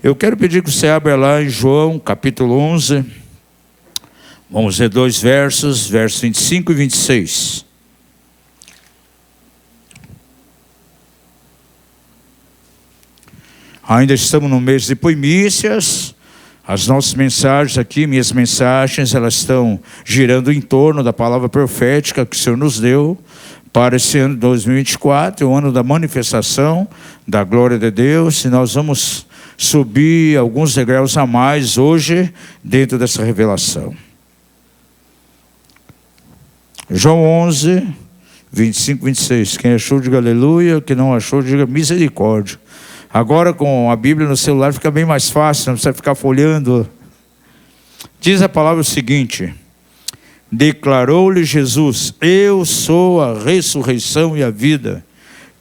Eu quero pedir que você abra lá em João, capítulo 11. Vamos ler 2 versos, versos 25 e 26. Ainda estamos no mês de primícias. As nossas mensagens aqui, minhas mensagens, elas estão girando em torno da palavra profética que o Senhor nos deu para esse ano de 2024, o ano da manifestação da glória de Deus. E nós vamos subir alguns degraus a mais hoje dentro dessa revelação. João 11, 25, 26. Quem achou, diga aleluia. Quem não achou, diga misericórdia. Agora com a Bíblia no celular fica bem mais fácil, não precisa ficar folheando. Diz a palavra o seguinte: declarou-lhe Jesus: eu sou a ressurreição e a vida.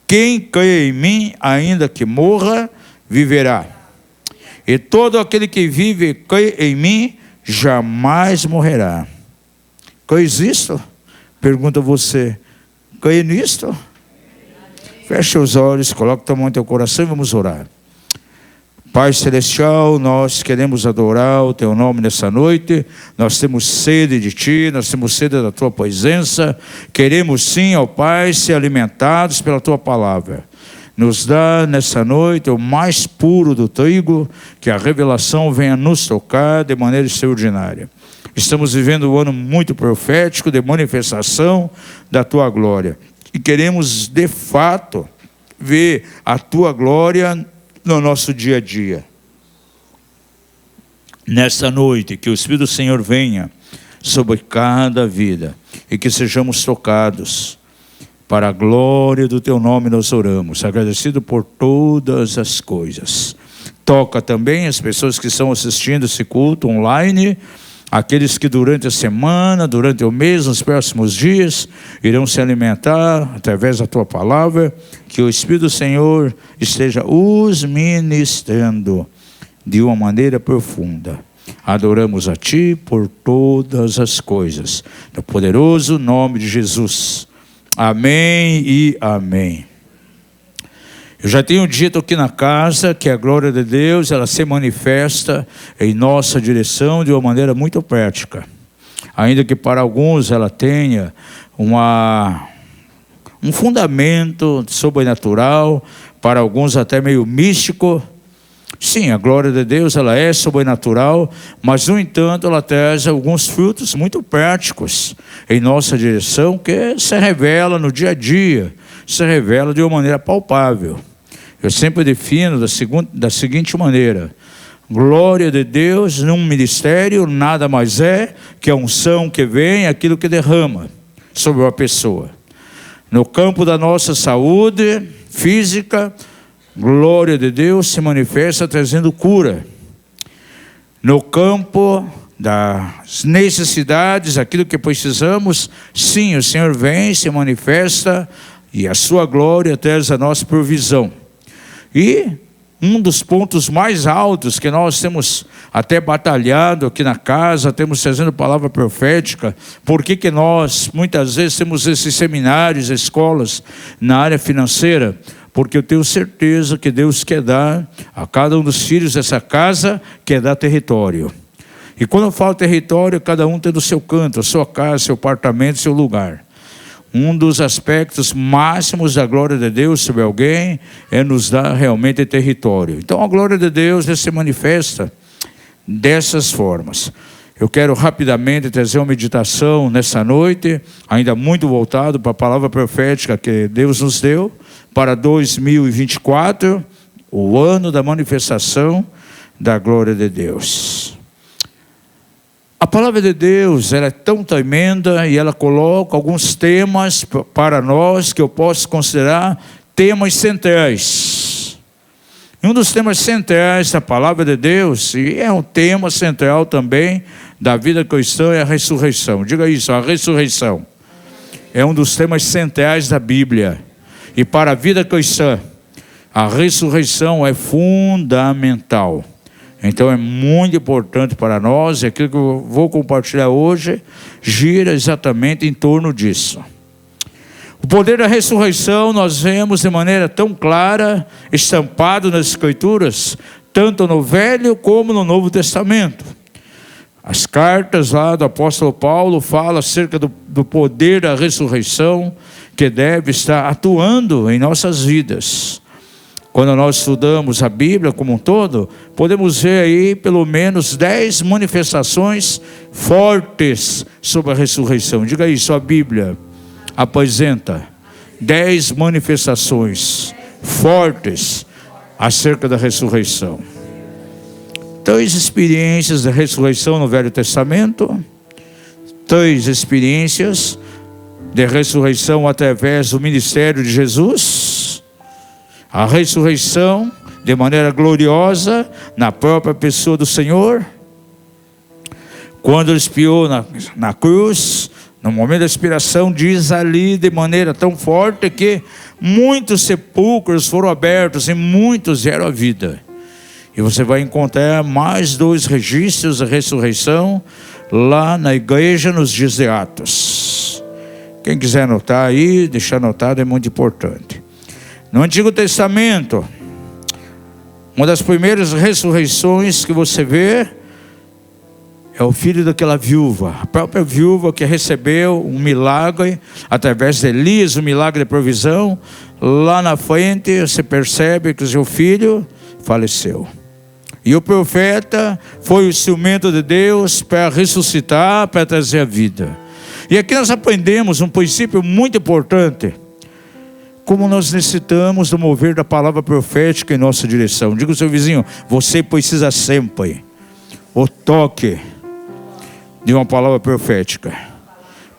Quem crê em mim, ainda que morra, viverá. E todo aquele que vive e crê em mim, jamais morrerá. Crês isto? Pergunta você. Crê nisto? Feche os olhos, coloque tua mão no teu coração e vamos orar. Pai Celestial, nós queremos adorar o Teu nome nessa noite. Nós temos sede de Ti, nós temos sede da Tua presença. Queremos sim, ó Pai, ser alimentados pela Tua palavra. Nos dá nessa noite o mais puro do trigo, que a revelação venha nos tocar de maneira extraordinária. Estamos vivendo um ano muito profético de manifestação da Tua glória. E queremos, de fato, ver a Tua glória no nosso dia a dia. Nesta noite, que o Espírito do Senhor venha sobre cada vida e que sejamos tocados. Para a glória do Teu nome nós oramos, agradecido por todas as coisas. Toca também as pessoas que estão assistindo esse culto online, aqueles que durante a semana, durante o mês, nos próximos dias, irão se alimentar através da Tua palavra, que o Espírito do Senhor esteja os ministrando de uma maneira profunda. Adoramos a Ti por todas as coisas, no poderoso nome de Jesus. Amém e amém. Eu já tenho dito aqui na casa que a glória de Deus, ela se manifesta em nossa direção de uma maneira muito prática. Ainda que para alguns ela tenha um fundamento sobrenatural, para alguns até meio místico. Sim, a glória de Deus, ela é sobrenatural, mas no entanto ela traz alguns frutos muito práticos em nossa direção, que se revela no dia a dia, se revela de uma maneira palpável. Eu sempre defino da seguinte maneira: glória de Deus num ministério nada mais é que a unção que vem, aquilo que derrama sobre uma pessoa. No campo da nossa saúde física, glória de Deus se manifesta trazendo cura. No campo das necessidades, aquilo que precisamos, sim, o Senhor vem, se manifesta e a sua glória traz a nossa provisão. E um dos pontos mais altos que nós temos até batalhado aqui na casa, temos trazendo palavra profética. Por que nós muitas vezes temos esses seminários, escolas na área financeira? Porque eu tenho certeza que Deus quer dar a cada um dos filhos dessa casa, quer dar território. E quando eu falo território, cada um tem do seu canto, a sua casa, seu apartamento, seu lugar. Um dos aspectos máximos da glória de Deus sobre alguém é nos dar realmente território. Então a glória de Deus se manifesta dessas formas. Eu quero rapidamente trazer uma meditação nessa noite, ainda muito voltado para a palavra profética que Deus nos deu para 2024, o ano da manifestação da glória de Deus. A palavra de Deus, ela é tão tremenda e ela coloca alguns temas para nós que eu posso considerar temas centrais. E um dos temas centrais da palavra de Deus, e é um tema central também da vida cristã, é a ressurreição. Diga isso, a ressurreição. É um dos temas centrais da Bíblia. E para a vida cristã, a ressurreição é fundamental. Então é muito importante para nós, e aquilo que eu vou compartilhar hoje gira exatamente em torno disso. O poder da ressurreição nós vemos de maneira tão clara, estampado nas Escrituras, tanto no Velho como no Novo Testamento. As cartas lá do apóstolo Paulo falam acerca do poder da ressurreição que deve estar atuando em nossas vidas. Quando nós estudamos a Bíblia como um todo, podemos ver aí pelo menos 10 manifestações fortes sobre a ressurreição. Diga isso, a Bíblia apresenta 10 manifestações fortes acerca da ressurreição. 3 experiências da ressurreição no Velho Testamento, 3 experiências de ressurreição através do ministério de Jesus, a ressurreição de maneira gloriosa na própria pessoa do Senhor, quando ele expiou na cruz, no momento da expiração, diz ali de maneira tão forte que muitos sepulcros foram abertos e muitos vieram à vida. E você vai encontrar mais 2 registros da ressurreição lá na igreja nos dias de Atos. Quem quiser anotar aí, deixar anotado, é muito importante. No Antigo Testamento, uma das primeiras ressurreições que você vê é o filho daquela viúva, a própria viúva que recebeu um milagre através de Elias, um milagre de provisão. Lá na frente você percebe que o seu filho faleceu. E o profeta foi o instrumento de Deus para ressuscitar, para trazer a vida. E aqui nós aprendemos um princípio muito importante. Como nós necessitamos do mover da palavra profética em nossa direção. Diga ao seu vizinho, você precisa sempre o toque de uma palavra profética.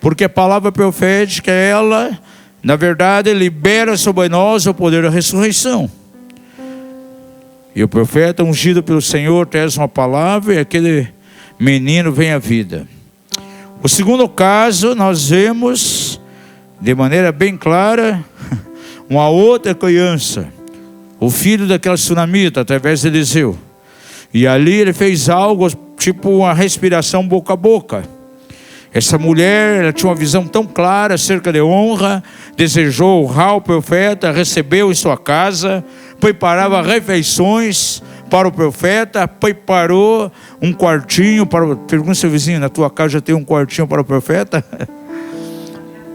Porque a palavra profética, ela, na verdade, libera sobre nós o poder da ressurreição. E o profeta ungido pelo Senhor traz uma palavra e aquele menino vem à vida. O segundo caso, nós vemos de maneira bem clara uma outra criança, o filho daquela sunamita, através de Eliseu. E ali ele fez algo tipo uma respiração boca a boca. Essa mulher, ela tinha uma visão tão clara acerca de honra, desejou honrar o profeta, recebeu em sua casa, preparava refeições para o profeta, preparou um quartinho para... Pergunta ao seu vizinho, na tua casa já tem um quartinho para o profeta?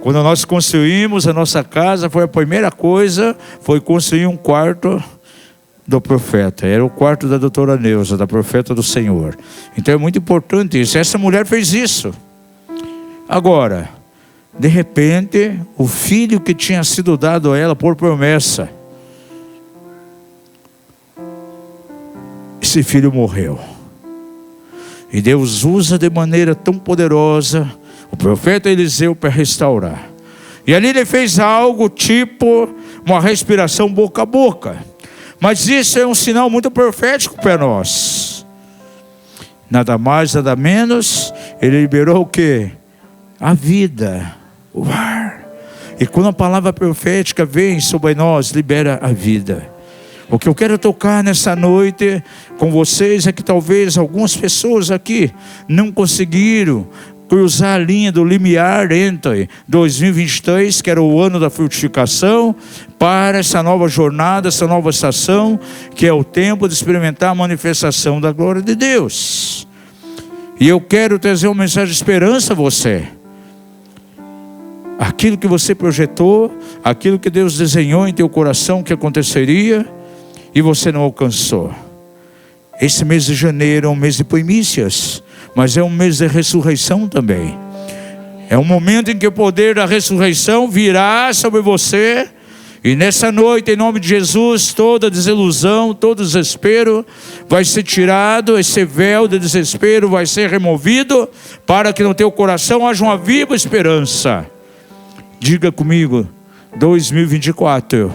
Quando nós construímos a nossa casa, foi a primeira coisa, foi construir um quarto do profeta. Era o quarto da doutora Neuza, da profeta do Senhor. Então é muito importante isso. Essa mulher fez isso. Agora, de repente, o filho que tinha sido dado a ela por promessa, esse filho morreu. E Deus usa de maneira tão poderosa o profeta Eliseu para restaurar. E ali ele fez algo tipo uma respiração boca a boca. Mas isso é um sinal muito profético para nós. Nada mais, nada menos, ele liberou o quê? A vida, o ar. E quando a palavra profética vem sobre nós, libera a vida. O que eu quero tocar nessa noite com vocês é que talvez algumas pessoas aqui não conseguiram cruzar a linha do limiar entre 2023, que era o ano da frutificação, para essa nova jornada, essa nova estação, que é o tempo de experimentar a manifestação da glória de Deus. E eu quero trazer uma mensagem de esperança a você. Aquilo que você projetou, aquilo que Deus desenhou em teu coração que aconteceria, e você não alcançou. Esse mês de janeiro é um mês de primícias, mas é um mês de ressurreição também. É um momento em que o poder da ressurreição virá sobre você. E nessa noite, em nome de Jesus, toda desilusão, todo desespero vai ser tirado. Esse véu de desespero vai ser removido, para que no teu coração haja uma viva esperança. Diga comigo, 2024,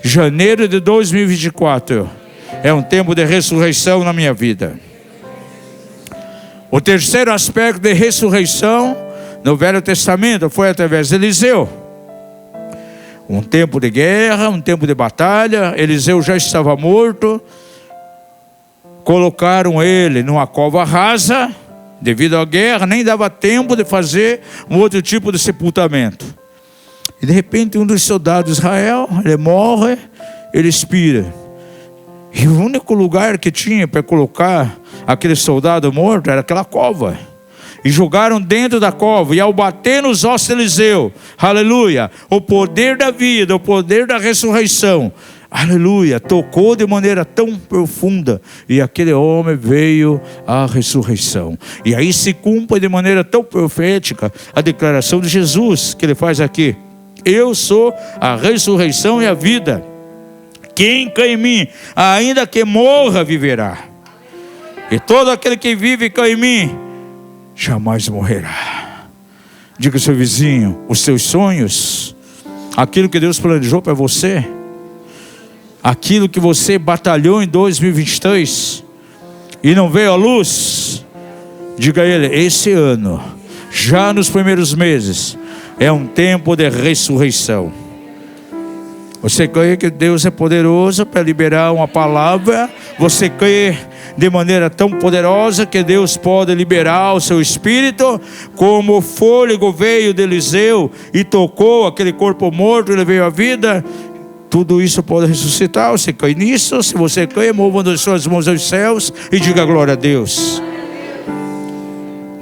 janeiro de 2024, é um tempo de ressurreição na minha vida. O terceiro aspecto de ressurreição no Velho Testamento foi através de Eliseu. Um tempo de guerra, um tempo de batalha. Eliseu já estava morto. Colocaram ele numa cova rasa. Devido à guerra, nem dava tempo de fazer um outro tipo de sepultamento. E de repente um dos soldados de Israel, ele morre, ele expira. E o único lugar que tinha para colocar aquele soldado morto era aquela cova. E jogaram dentro da cova. E ao bater nos ossos de Eliseu, aleluia, o poder da vida, o poder da ressurreição, aleluia, tocou de maneira tão profunda. E aquele homem veio à ressurreição. E aí se cumpre de maneira tão profética a declaração de Jesus, que ele faz aqui: eu sou a ressurreição e a vida. Quem crê em mim, ainda que morra, viverá. E todo aquele que vive e crê em mim, jamais morrerá. Diga ao seu vizinho: os seus sonhos, aquilo que Deus planejou para você, aquilo que você batalhou em 2023 e não veio à luz, diga a ele: esse ano, já nos primeiros meses, é um tempo de ressurreição. Você crê que Deus é poderoso para liberar uma palavra? Você crê de maneira tão poderosa que Deus pode liberar o seu espírito, como o fôlego veio de Eliseu e tocou aquele corpo morto e ele veio à vida? Tudo isso pode ressuscitar. Você crê nisso? Se você crê, mova as suas mãos aos céus e diga glória a Deus.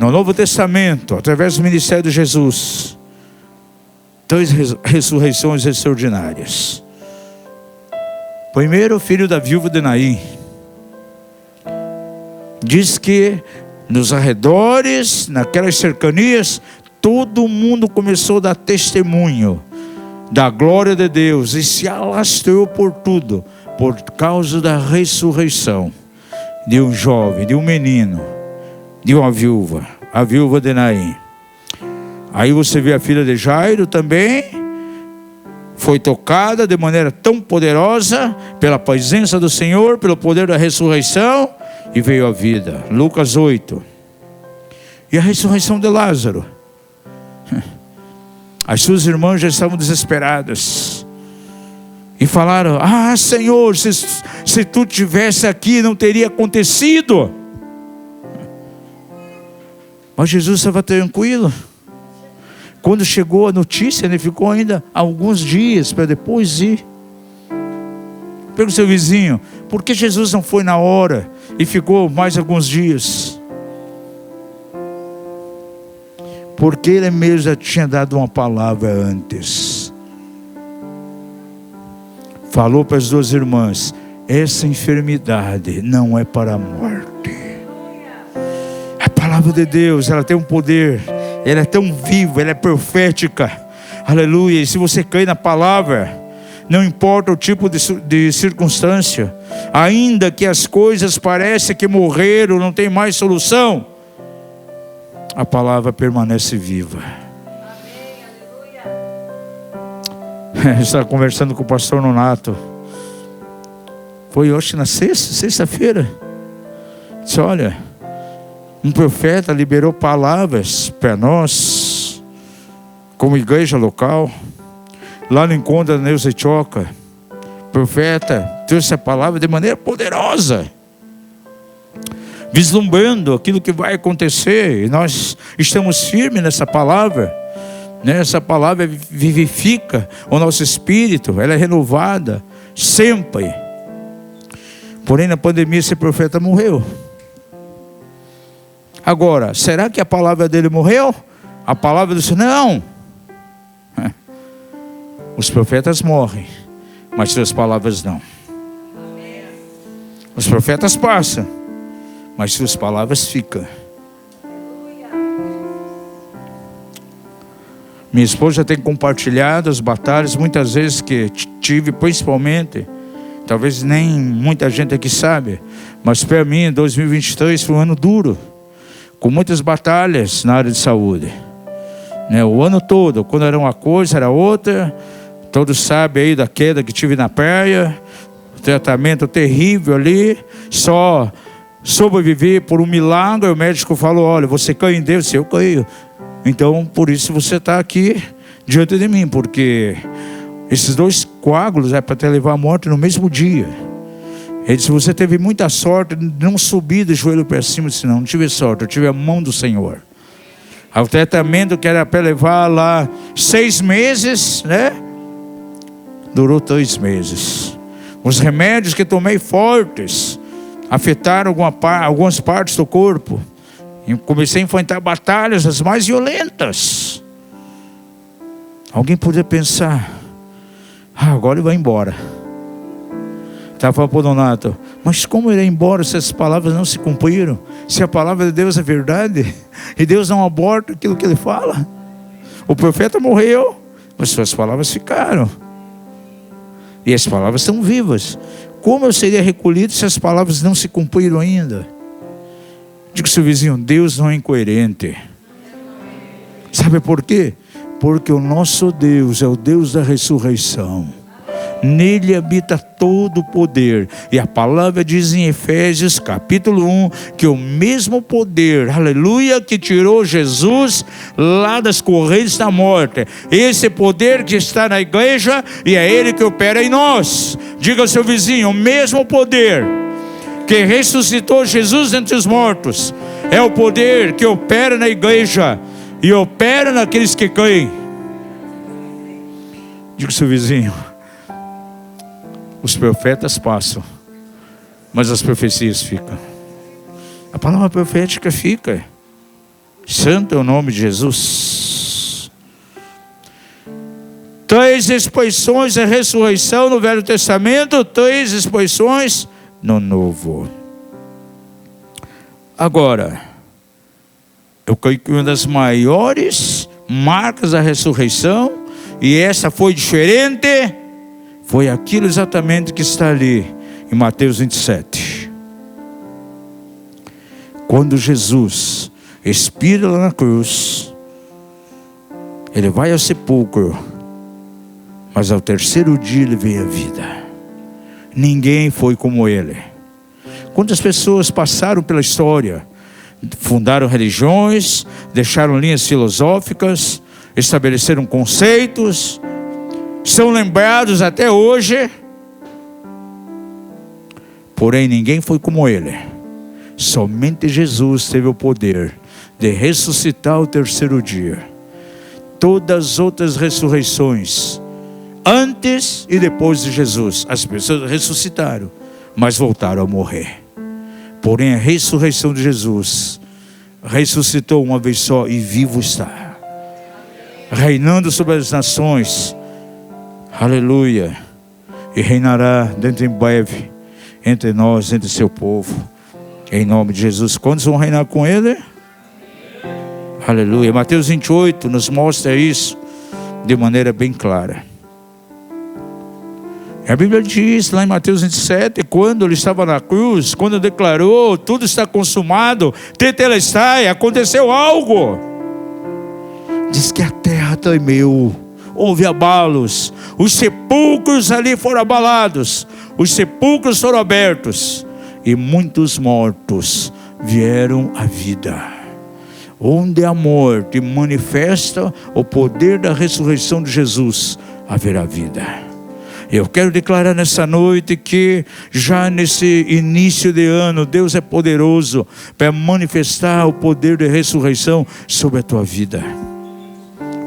No Novo Testamento, através do ministério de Jesus, 3 ressurreições extraordinárias. Primeiro, o filho da viúva de Naim. Diz que nos arredores, naquelas cercanias, todo mundo começou a dar testemunho da glória de Deus e se alastrou por tudo, por causa da ressurreição de um jovem, de um menino, de uma viúva, a viúva de Naim. Aí você vê a filha de Jairo também, foi tocada de maneira tão poderosa pela presença do Senhor, pelo poder da ressurreição, e veio à vida. Lucas 8. E a ressurreição de Lázaro. As suas irmãs já estavam desesperadas e falaram: ah, Senhor, se tu estivesse aqui não teria acontecido. Mas Jesus estava tranquilo. Quando chegou a notícia, ele ficou ainda alguns dias para depois ir. Pergunta ao seu vizinho: por que Jesus não foi na hora e ficou mais alguns dias? Porque ele mesmo já tinha dado uma palavra antes. Falou para as duas irmãs: essa enfermidade não é para a morte. A palavra de Deus, ela tem um poder, ela é tão viva, ela é profética. Aleluia. E se você crê na palavra, não importa o tipo de circunstância, ainda que as coisas parecem que morreram, não tem mais solução, a palavra permanece viva. Amém, aleluia. Eu estava conversando com o pastor Nonato. Foi hoje na sexta-feira. Disse: olha, um profeta liberou palavras para nós, como igreja local, lá no encontro da Neuza Choca. O profeta trouxe a palavra de maneira poderosa, vislumbrando aquilo que vai acontecer. E nós estamos firmes nessa palavra. Essa palavra vivifica o nosso espírito, ela é renovada sempre. Porém, na pandemia, esse profeta morreu. Agora, será que a palavra dele morreu? A palavra do Senhor? Não. Os profetas morrem, mas suas palavras não. Os profetas passam, mas suas palavras ficam. Minha esposa tem compartilhado as batalhas muitas vezes que tive, principalmente, talvez nem muita gente aqui sabe, mas para mim 2023 foi um ano duro, com muitas batalhas na área de saúde, o ano todo. Quando era uma coisa, era outra. Todos sabem aí da queda que tive na praia, tratamento terrível ali, só sobrevivi por um milagre. O médico falou: olha, você crê em Deus? Eu creio. Então, por isso você está aqui diante de mim, porque esses 2 coágulos é para te levar à morte no mesmo dia. Ele disse: você teve muita sorte de não subir de joelho para cima. Eu disse: não tive sorte, eu tive a mão do Senhor. O tratamento que era para levar lá 6 meses, durou 3 meses. Os remédios que tomei fortes afetaram algumas partes do corpo. E comecei a enfrentar batalhas as mais violentas. Alguém poderia pensar: agora ele vai embora. Estava falando para o Donato: mas como ele vai embora se as palavras não se cumpriram? Se a palavra de Deus é verdade, e Deus não aborta aquilo que ele fala. O profeta morreu, mas suas palavras ficaram. E as palavras estão vivas. Como eu seria recolhido se as palavras não se cumpriram ainda? Diga ao seu vizinho: Deus não é incoerente. Sabe por quê? Porque o nosso Deus é o Deus da ressurreição. Nele habita todo o poder. E a palavra diz em Efésios capítulo 1 que o mesmo poder, aleluia, que tirou Jesus lá das correntes da morte, esse poder que está na igreja, e é ele que opera em nós. Diga ao seu vizinho: o mesmo poder que ressuscitou Jesus entre os mortos é o poder que opera na igreja e opera naqueles que creem. Diga ao seu vizinho: os profetas passam, mas as profecias ficam. A palavra profética fica. Santo é o nome de Jesus. 3 exposições da ressurreição no Velho Testamento, 3 exposições no Novo. Agora, eu creio que uma das maiores marcas da ressurreição, e essa foi diferente, foi aquilo exatamente que está ali em Mateus 27. Quando Jesus expira lá na cruz, ele vai ao sepulcro, mas ao terceiro dia ele veio à vida. Ninguém foi como ele. Quantas pessoas passaram pela história, fundaram religiões, deixaram linhas filosóficas, estabeleceram conceitos, são lembrados até hoje, porém ninguém foi como ele. Somente Jesus teve o poder de ressuscitar ao terceiro dia. Todas as outras ressurreições, antes e depois de Jesus, as pessoas ressuscitaram, mas voltaram a morrer. Porém a ressurreição de Jesus, ressuscitou uma vez só e vivo está, reinando sobre as nações, aleluia, e reinará dentro em breve entre nós, entre seu povo, em nome de Jesus. Quantos vão reinar com ele? Aleluia. Mateus 28 nos mostra isso de maneira bem clara. A Bíblia diz lá em Mateus 27, quando ele estava na cruz, quando declarou: tudo está consumado, tetelestai, aconteceu algo. Diz que a terra tremeu, houve abalos, os sepulcros ali foram abalados, os sepulcros foram abertos, e muitos mortos vieram à vida. Onde a morte manifesta o poder da ressurreição de Jesus, haverá vida. Eu quero declarar nessa noite que já nesse início de ano, Deus é poderoso para manifestar o poder de ressurreição sobre a tua vida.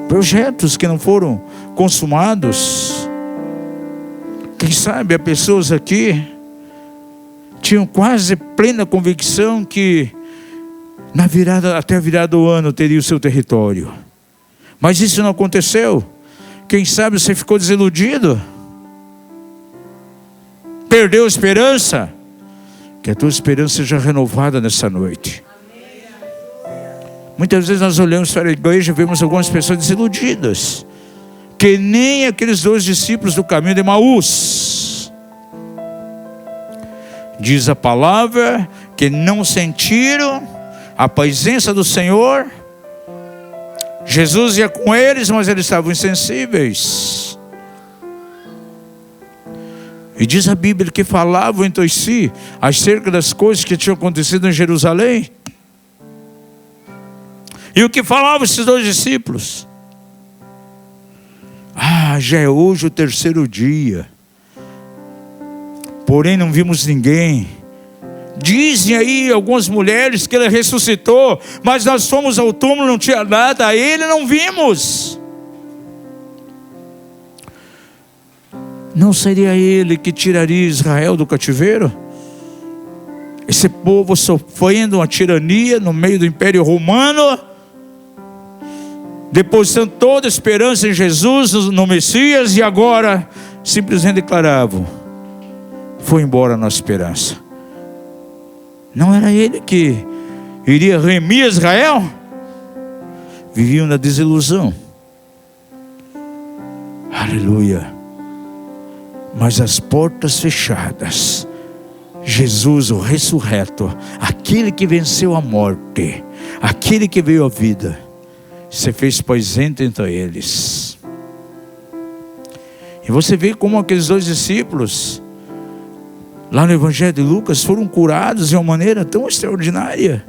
Projetos que não foram consumados. Quem sabe há pessoas aqui tinham quase plena convicção que até a virada do ano teria o seu território. Mas isso não aconteceu. Quem sabe você ficou desiludido, perdeu a esperança. Que a tua esperança seja renovada nessa noite. Muitas vezes nós olhamos para a igreja e vemos algumas pessoas desiludidas, que nem aqueles 2 discípulos do caminho de Emaús. Diz a palavra que não sentiram a presença do Senhor. Jesus ia com eles, mas eles estavam insensíveis. E diz a Bíblia que falavam entre si acerca das coisas que tinham acontecido em Jerusalém. E o que falavam esses 2 discípulos? Já é hoje o terceiro dia, porém não vimos ninguém. Dizem aí algumas mulheres que ele ressuscitou, mas nós fomos ao túmulo, não tinha nada, a ele não vimos. Não seria Ele que tiraria Israel do cativeiro? Esse povo sofrendo uma tirania no meio do Império Romano, depositando toda a esperança em Jesus, no Messias, e agora simplesmente declaravam: foi embora a nossa esperança. Não era Ele que iria remir Israel? Viviam na desilusão. Aleluia. Mas as portas fechadas, Jesus, o ressurreto, aquele que venceu a morte, aquele que veio à vida, se fez presente entre eles. E você vê como aqueles 2 discípulos, lá no Evangelho de Lucas, foram curados de uma maneira tão extraordinária.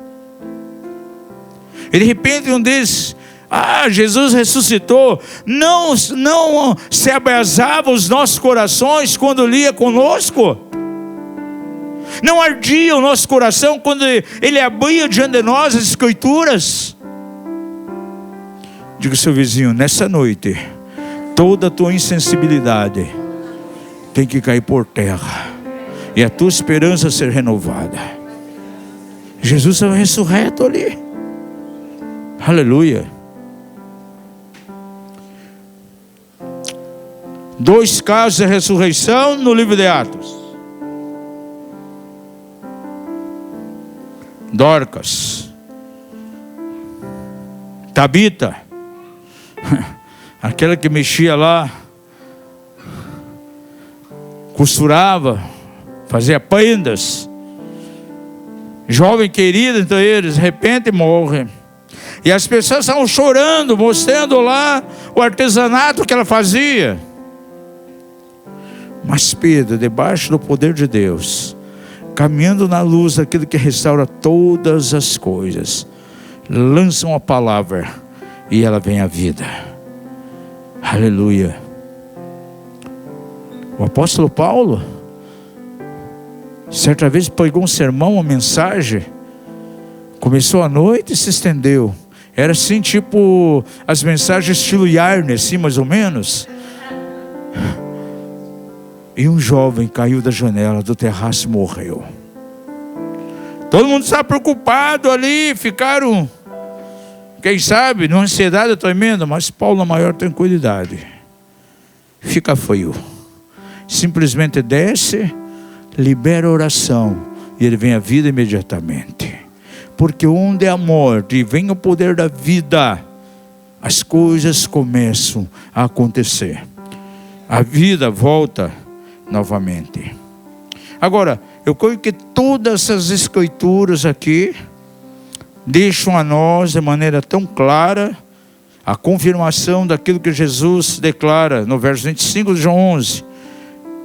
E de repente um deles: Jesus ressuscitou. Não se abrasava os nossos corações quando lia conosco? Não ardia o nosso coração quando Ele abria diante de nós as Escrituras? Diga ao seu vizinho: nessa noite, toda a tua insensibilidade tem que cair por terra, e a tua esperança ser renovada. Jesus é o ressurreto ali. Aleluia. 2 casos de ressurreição no livro de Atos. Dorcas, Tabita, aquela que mexia lá, costurava, fazia prendas, jovem querida entre eles, de repente morre. E as pessoas estavam chorando, mostrando lá o artesanato que ela fazia. Mas Pedro, debaixo do poder de Deus, caminhando na luz daquilo que restaura todas as coisas, lança uma palavra e ela vem à vida. Aleluia. O apóstolo Paulo, certa vez pregou um sermão, uma mensagem, começou à noite e se estendeu. Era assim, tipo as mensagens estilo Yarne, assim mais ou menos. E um jovem caiu da janela do terraço e morreu. Todo mundo estava preocupado ali, ficaram, quem sabe, numa ansiedade tremenda. Mas Paulo, na maior tranquilidade, fica frio, simplesmente desce, libera a oração, e ele vem à vida imediatamente. Porque onde é a morte e vem o poder da vida, as coisas começam a acontecer. A vida volta novamente. Agora, eu creio que todas essas escrituras aqui deixam a nós de maneira tão clara a confirmação daquilo que Jesus declara no verso 25 de João 11,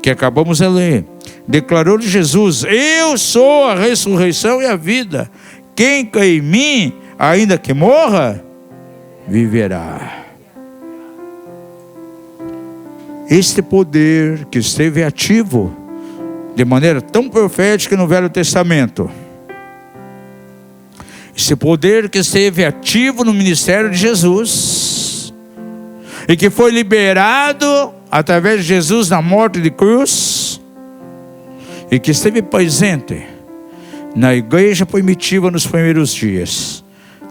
que acabamos de ler. Declarou-lhe Jesus: eu sou a ressurreição e a vida. Quem crê em mim, ainda que morra, viverá. Este poder que esteve ativo de maneira tão profética no Velho Testamento, esse poder que esteve ativo no ministério de Jesus, e que foi liberado através de Jesus na morte de cruz, e que esteve presente na igreja primitiva nos primeiros dias.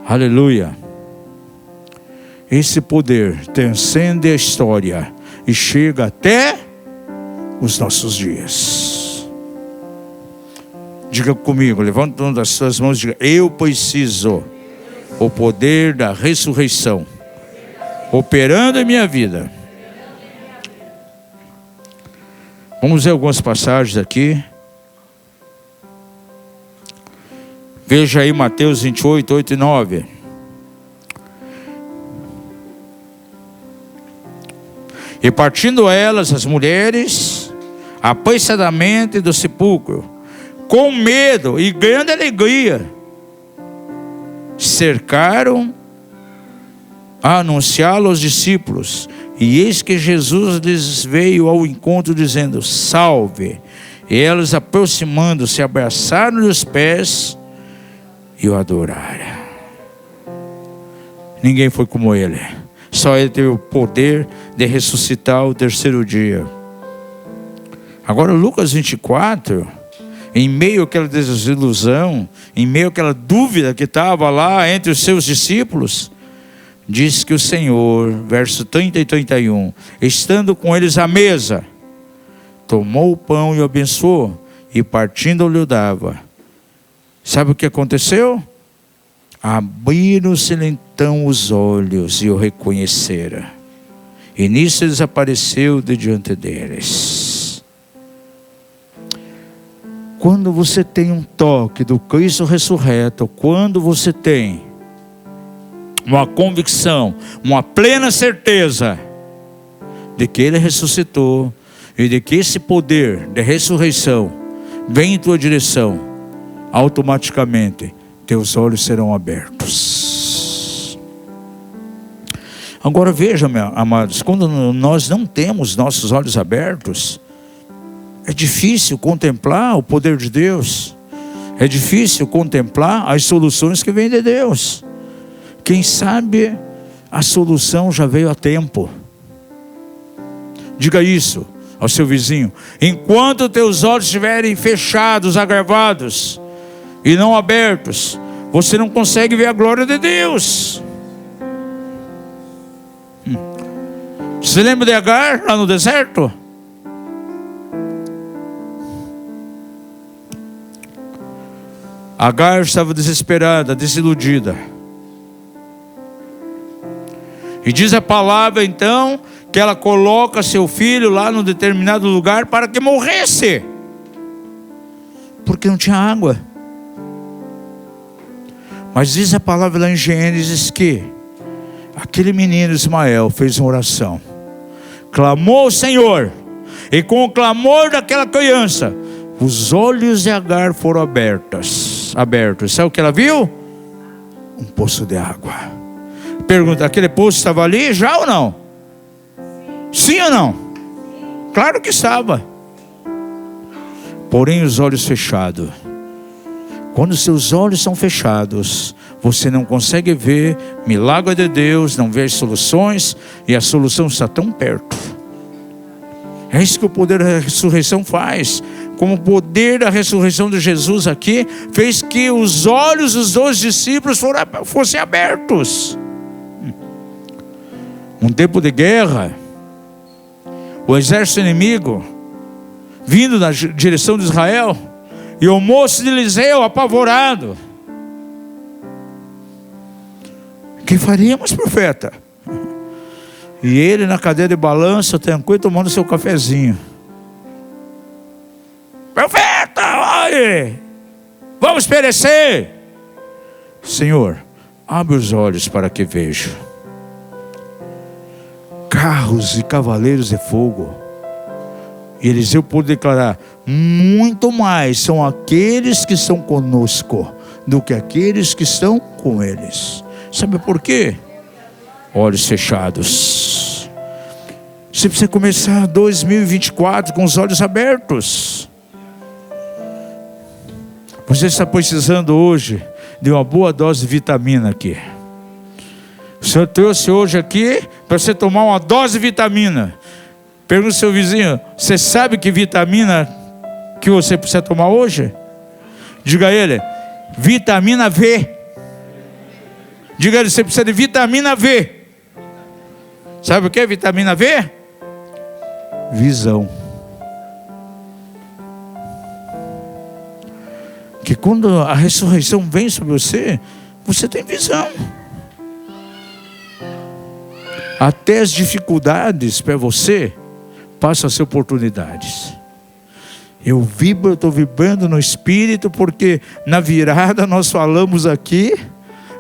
Aleluia. Esse poder transcende a história e chega até os nossos dias. Diga comigo, levanta uma das suas mãos e diga: eu preciso o poder da ressurreição operando em minha vida. Vamos ver algumas passagens aqui. Veja aí Mateus 28, 8 e 9. E partindo elas, as mulheres, apressadamente do sepulcro, com medo e grande alegria, cercaram a anunciá-lo aos discípulos. E eis que Jesus lhes veio ao encontro, dizendo: salve. E elas, aproximando-se, abraçaram-lhe os pés e o adoraram. Ninguém foi como ele. Só ele teve o poder de ressuscitar o terceiro dia. Agora Lucas 24, em meio àquela desilusão, em meio àquela dúvida que estava lá entre os seus discípulos, diz que o Senhor, verso 30 e 31, estando com eles à mesa, tomou o pão e o abençoou, e partindo lhe o dava. Sabe o que aconteceu? Abriram-se então os olhos e o reconheceram. E nisso desapareceu de diante deles. Quando você tem um toque do Cristo ressurreto, quando você tem uma convicção, uma plena certeza de que Ele ressuscitou e de que esse poder de ressurreição vem em tua direção, automaticamente teus olhos serão abertos. Agora veja, meus amados, quando nós não temos nossos olhos abertos, é difícil contemplar o poder de Deus, é difícil contemplar as soluções que vêm de Deus. Quem sabe a solução já veio a tempo. Diga isso ao seu vizinho: enquanto teus olhos estiverem fechados, agravados e não abertos, você não consegue ver a glória de Deus. Você lembra de Agar lá no deserto? Agar estava desesperada, desiludida. E diz a palavra então que ela coloca seu filho lá num determinado lugar para que morresse, porque não tinha água. Mas diz a palavra lá em Gênesis que aquele menino Ismael fez uma oração, clamou ao Senhor, e com o clamor daquela criança, os olhos de Agar foram abertos. Sabe o que ela viu? Um poço de água. Pergunta: aquele poço estava ali já ou não? Sim ou não? Claro que estava. Porém os olhos fechados. Quando seus olhos são fechados, você não consegue ver milagre de Deus, não vê as soluções, e a solução está tão perto. É isso que o poder da ressurreição faz. Como o poder da ressurreição de Jesus aqui fez que os olhos dos 12 discípulos fossem abertos. Um tempo de guerra, o exército inimigo vindo na direção de Israel, e o moço de Eliseu apavorado: que faríamos, profeta? E ele na cadeira de balanço, tranquilo, tomando seu cafezinho: profeta, olhe, vamos perecer. Senhor, abre os olhos para que veja carros e cavaleiros de fogo. E Eliseu pôde declarar: muito mais são aqueles que estão conosco do que aqueles que estão com eles. Sabe por quê? Olhos fechados. Você precisa começar 2024 com os olhos abertos. Você está precisando hoje de uma boa dose de vitamina aqui. O Senhor trouxe hoje aqui para você tomar uma dose de vitamina. Pergunta ao seu vizinho: você sabe que vitamina que você precisa tomar hoje? Diga a ele: vitamina V. Diga a ele: você precisa de vitamina V. Sabe o que é vitamina V? Visão. Que quando a ressurreição vem sobre você, você tem visão. Até as dificuldades para você passam a ser oportunidades. Eu estou vibrando no Espírito, porque na virada nós falamos aqui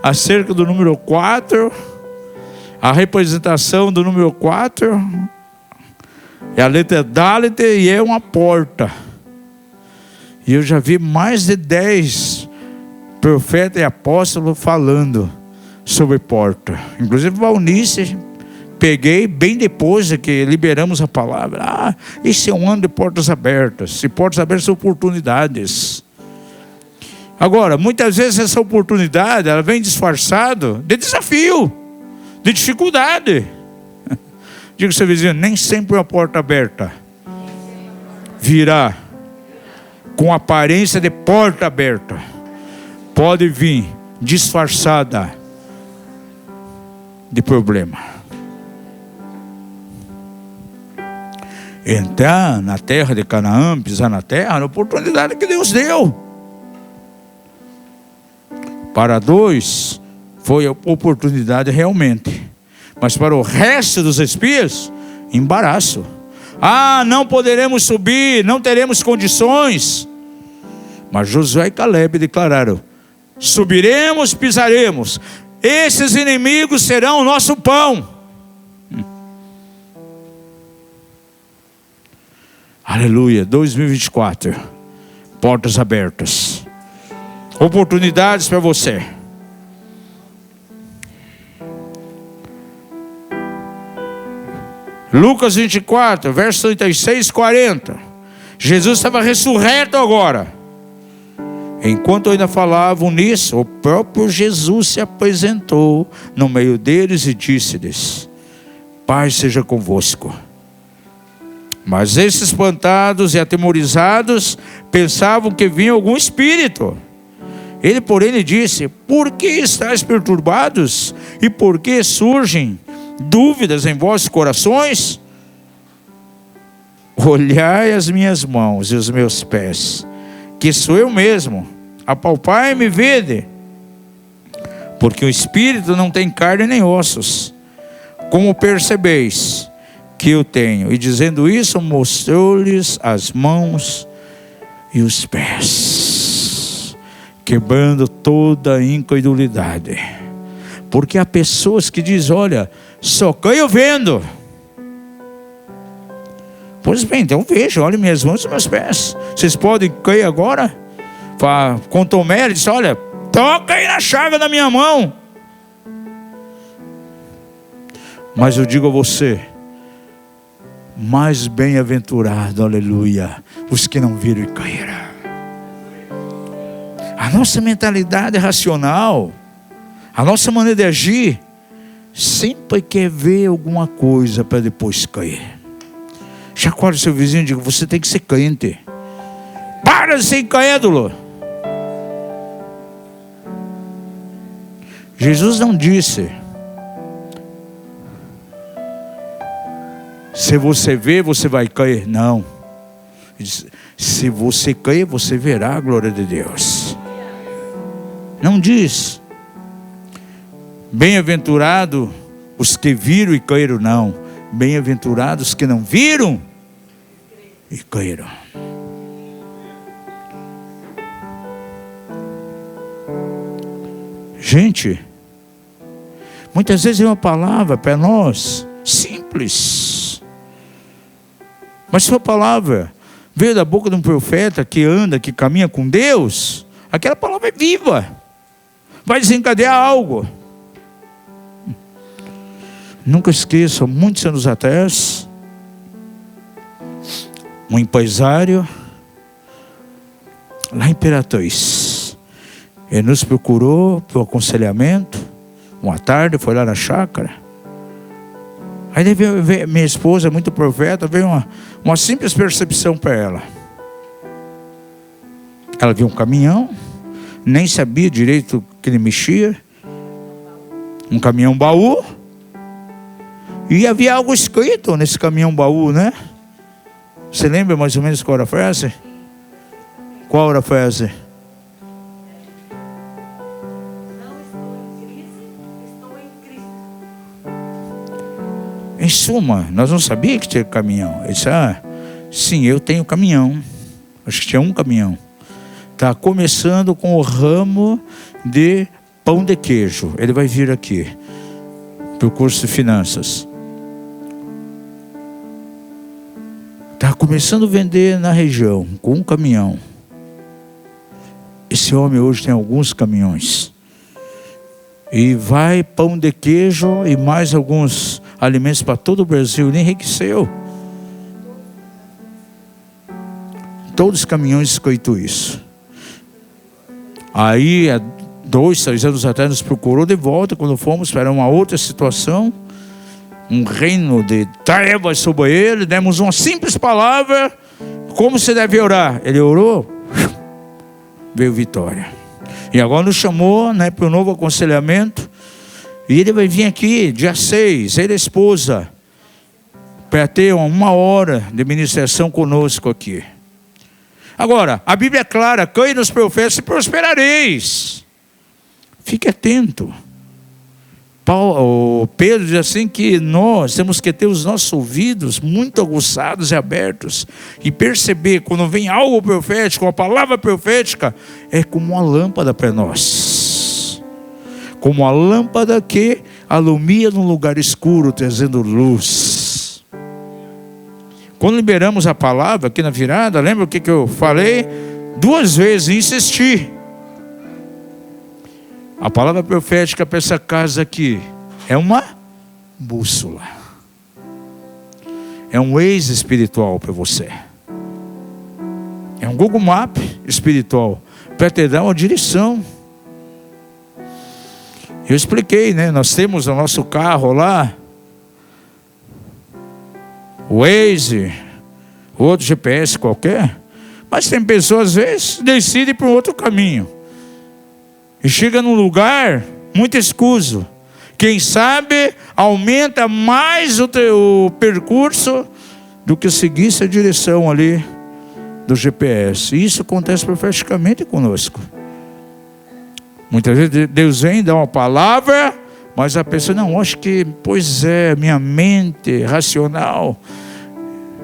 acerca do número 4, a representação do número 4 é a letra Dalet e é uma porta. E eu já vi mais de 10 profetas e apóstolos falando sobre porta. Inclusive Valnice, peguei bem depois que liberamos a palavra. Esse é um ano de portas abertas. E portas abertas são oportunidades. Agora, muitas vezes essa oportunidade, ela vem disfarçada de desafio, de dificuldade. Diga ao seu vizinho: nem sempre é uma porta aberta virá com aparência de porta aberta. Pode vir disfarçada de problema. Entrar na terra de Canaã, pisar na terra, a oportunidade que Deus deu. Para 2, foi a oportunidade realmente. Mas para o resto dos espias, embaraço. Não poderemos subir, não teremos condições. Mas Josué e Caleb declararam: subiremos, pisaremos. Esses inimigos serão o nosso pão. Aleluia. 2024. Portas abertas. Oportunidades para você. Lucas 24, verso 36 e 40. Jesus estava ressurreto agora. Enquanto ainda falavam nisso, o próprio Jesus se apresentou no meio deles e disse-lhes: paz seja convosco. Mas esses espantados e atemorizados pensavam que vinha algum espírito. Ele, porém, lhe disse: por que estáis perturbados? E por que surgem dúvidas em vossos corações? Olhai as minhas mãos e os meus pés, que sou eu mesmo. Apalpai-me e vede. Porque o espírito não tem carne nem ossos, como percebeis que eu tenho. E dizendo isso, mostrou-lhes as mãos e os pés, quebrando toda a incredulidade. Porque há pessoas que dizem: olha, só creio vendo. Pois bem, então veja, olha minhas mãos e meus pés. Vocês podem crer agora? Com Tomé, ele disse: olha, toca aí na chaga da minha mão. Mas eu digo a você, mais bem-aventurado, aleluia, os que não viram e creram. A nossa mentalidade racional, a nossa maneira de agir, sempre quer ver alguma coisa para depois cair. Chacoalhe seu vizinho e diga: você tem que ser crente. Para de ser incrédulo. Jesus não disse: se você vê, você vai cair. Não. Ele disse: se você cair, você verá a glória de Deus. Não diz: bem-aventurado os que viram e caíram. Não. Bem-aventurados os que não viram e caíram. Gente, muitas vezes é uma palavra para nós simples, mas se a palavra veio da boca de um profeta que anda, que caminha com Deus, aquela palavra é viva, vai desencadear algo. Nunca esqueço, muitos anos atrás, um empresário lá em Imperatriz, ele nos procurou para o aconselhamento. Uma tarde foi lá na chácara. Aí veio minha esposa, muito profeta, veio uma simples percepção para ela. Ela viu um caminhão, nem sabia direito que ele mexia, um caminhão baú. E havia algo escrito nesse caminhão baú, né? Você lembra mais ou menos qual era a frase? Qual era a frase? Não estou em crise, estou em Cristo. Em suma, nós não sabíamos que tinha caminhão. Ele disse: sim, eu tenho caminhão. Acho que tinha um caminhão. Está começando com o ramo de pão de queijo. Ele vai vir aqui para o curso de finanças. Está começando a vender na região, com um caminhão. Esse homem hoje tem alguns caminhões. E vai pão de queijo e mais alguns alimentos para todo o Brasil. Ele enriqueceu. Todos os caminhões escutam isso. Aí, há 2, 3 anos atrás, nos procurou de volta quando fomos para uma outra situação. Um reino de trevas sobre ele, demos uma simples palavra, Como você deve orar? Ele orou, veio vitória. E agora nos chamou, né, para o novo aconselhamento. E ele vai vir aqui, dia 6, ele e a esposa, para ter 1 hora de ministração conosco aqui. Agora, a Bíblia é clara: creia nos profetas e prosperareis. Fique atento. Pedro diz assim que nós temos que ter os nossos ouvidos muito aguçados e abertos, e perceber quando vem algo profético, uma palavra profética, é como uma lâmpada para nós, como uma lâmpada que alumia num lugar escuro, trazendo luz. Quando liberamos a palavra aqui na virada, lembra o que eu falei? 2 vezes, insisti. A palavra profética para essa casa aqui é uma bússola. É um Waze espiritual para você. É um Google Map espiritual para te dar uma direção. Eu expliquei, né? Nós temos no nosso carro lá o Waze, outro GPS qualquer, mas tem pessoas às vezes decidem para um outro caminho e chega num lugar muito escuso. Quem sabe aumenta mais o percurso do que seguir essa direção ali do GPS. E isso acontece profeticamente conosco. Muitas vezes Deus vem dar uma palavra, mas a pessoa, não, acho que, pois é, minha mente racional,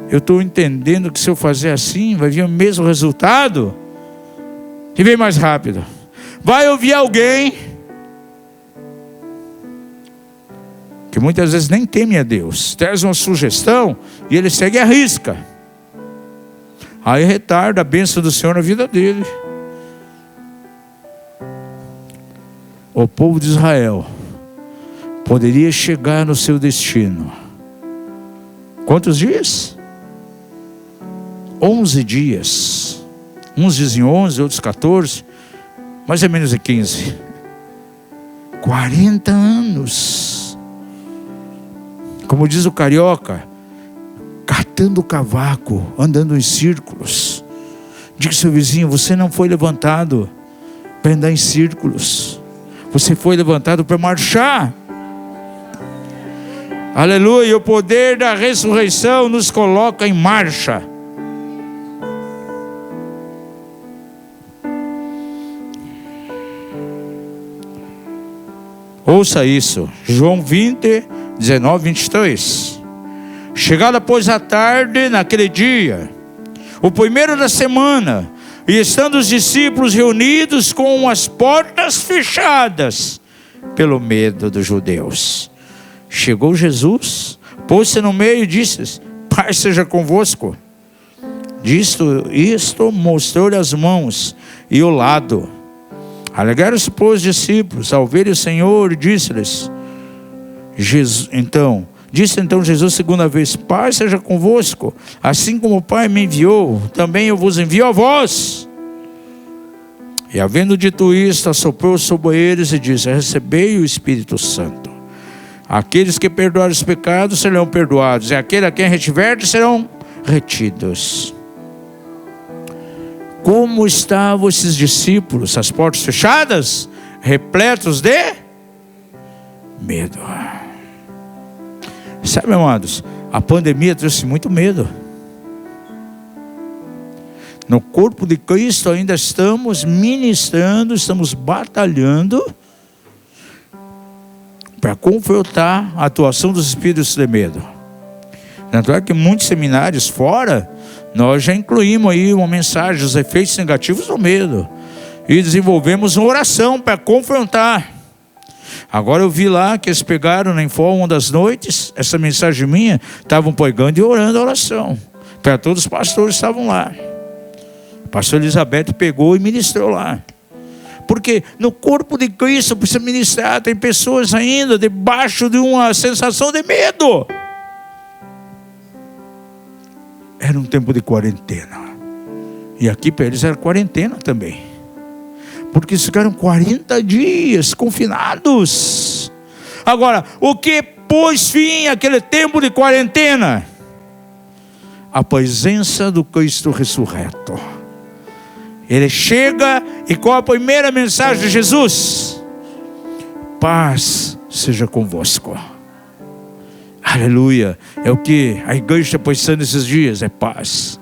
eu estou entendendo que se eu fazer assim, vai vir o mesmo resultado, e vem mais rápido. Vai ouvir alguém que muitas vezes nem teme a Deus, traz uma sugestão e ele segue à risca. Aí retarda a bênção do Senhor na vida dele. O povo de Israel poderia chegar no seu destino. Quantos dias? 11 dias. Uns dizem 11, outros 14. Mais ou menos 15. 40 anos. Como diz o carioca, catando cavaco, andando em círculos. Diga ao seu vizinho: você não foi levantado para andar em círculos. Você foi levantado para marchar. Aleluia. O poder da ressurreição nos coloca em marcha. Ouça isso, João 20, 19, 23. Chegada pois a tarde, naquele dia, o primeiro da semana, e estando os discípulos reunidos com as portas fechadas, pelo medo dos judeus, chegou Jesus, pôs-se no meio e disse: Pai seja convosco. Isto mostrou-lhe as mãos e o lado. Alegaram-se, pois, os discípulos ao ver o Senhor, e disse-lhes, disse então Jesus segunda vez: Pai seja convosco, assim como o Pai me enviou, também eu vos envio a vós. E havendo dito isto, assoprou sobre eles e disse: Recebei o Espírito Santo. Aqueles que perdoarem os pecados serão perdoados, e aqueles a quem retiverem serão retidos. Como estavam esses discípulos? As portas fechadas, repletos de medo. Sabe, amados, a pandemia trouxe muito medo. No corpo de Cristo ainda estamos ministrando, estamos batalhando para confrontar a atuação dos espíritos de medo. Tanto é que muitos seminários fora, nós já incluímos aí uma mensagem dos efeitos negativos do medo. E desenvolvemos uma oração para confrontar. Agora eu vi lá que eles pegaram em uma das noites, essa mensagem minha, estavam pregando e orando a oração. Para todos os pastores estavam lá. O pastor Elizabeth pegou e ministrou lá. Porque no corpo de Cristo precisa ministrar, tem pessoas ainda debaixo de uma sensação de medo. Era um tempo de quarentena. E aqui para eles era quarentena também. Porque eles ficaram 40 dias confinados. Agora, o que pôs fim àquele tempo de quarentena? a presença do Cristo ressurreto. Ele chega e qual a primeira mensagem de Jesus? Paz seja convosco. Aleluia. É o que a igreja está pensando esses dias, é paz.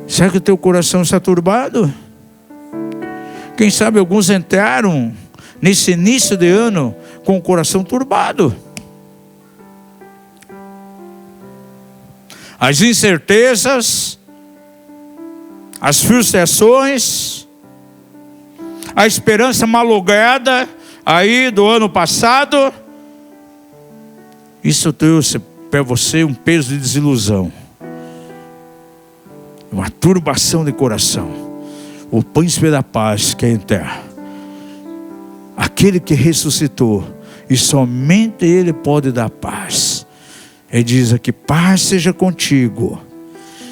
Será que o teu coração está turbado? Quem sabe alguns entraram nesse início de ano com o coração turbado. As incertezas, as frustrações, a esperança malograda aí do ano passado, isso trouxe para você um peso de desilusão, uma turbação de coração. O príncipe da paz quer entrar, aquele que ressuscitou, e somente Ele pode dar paz. Ele diz aqui: paz seja contigo.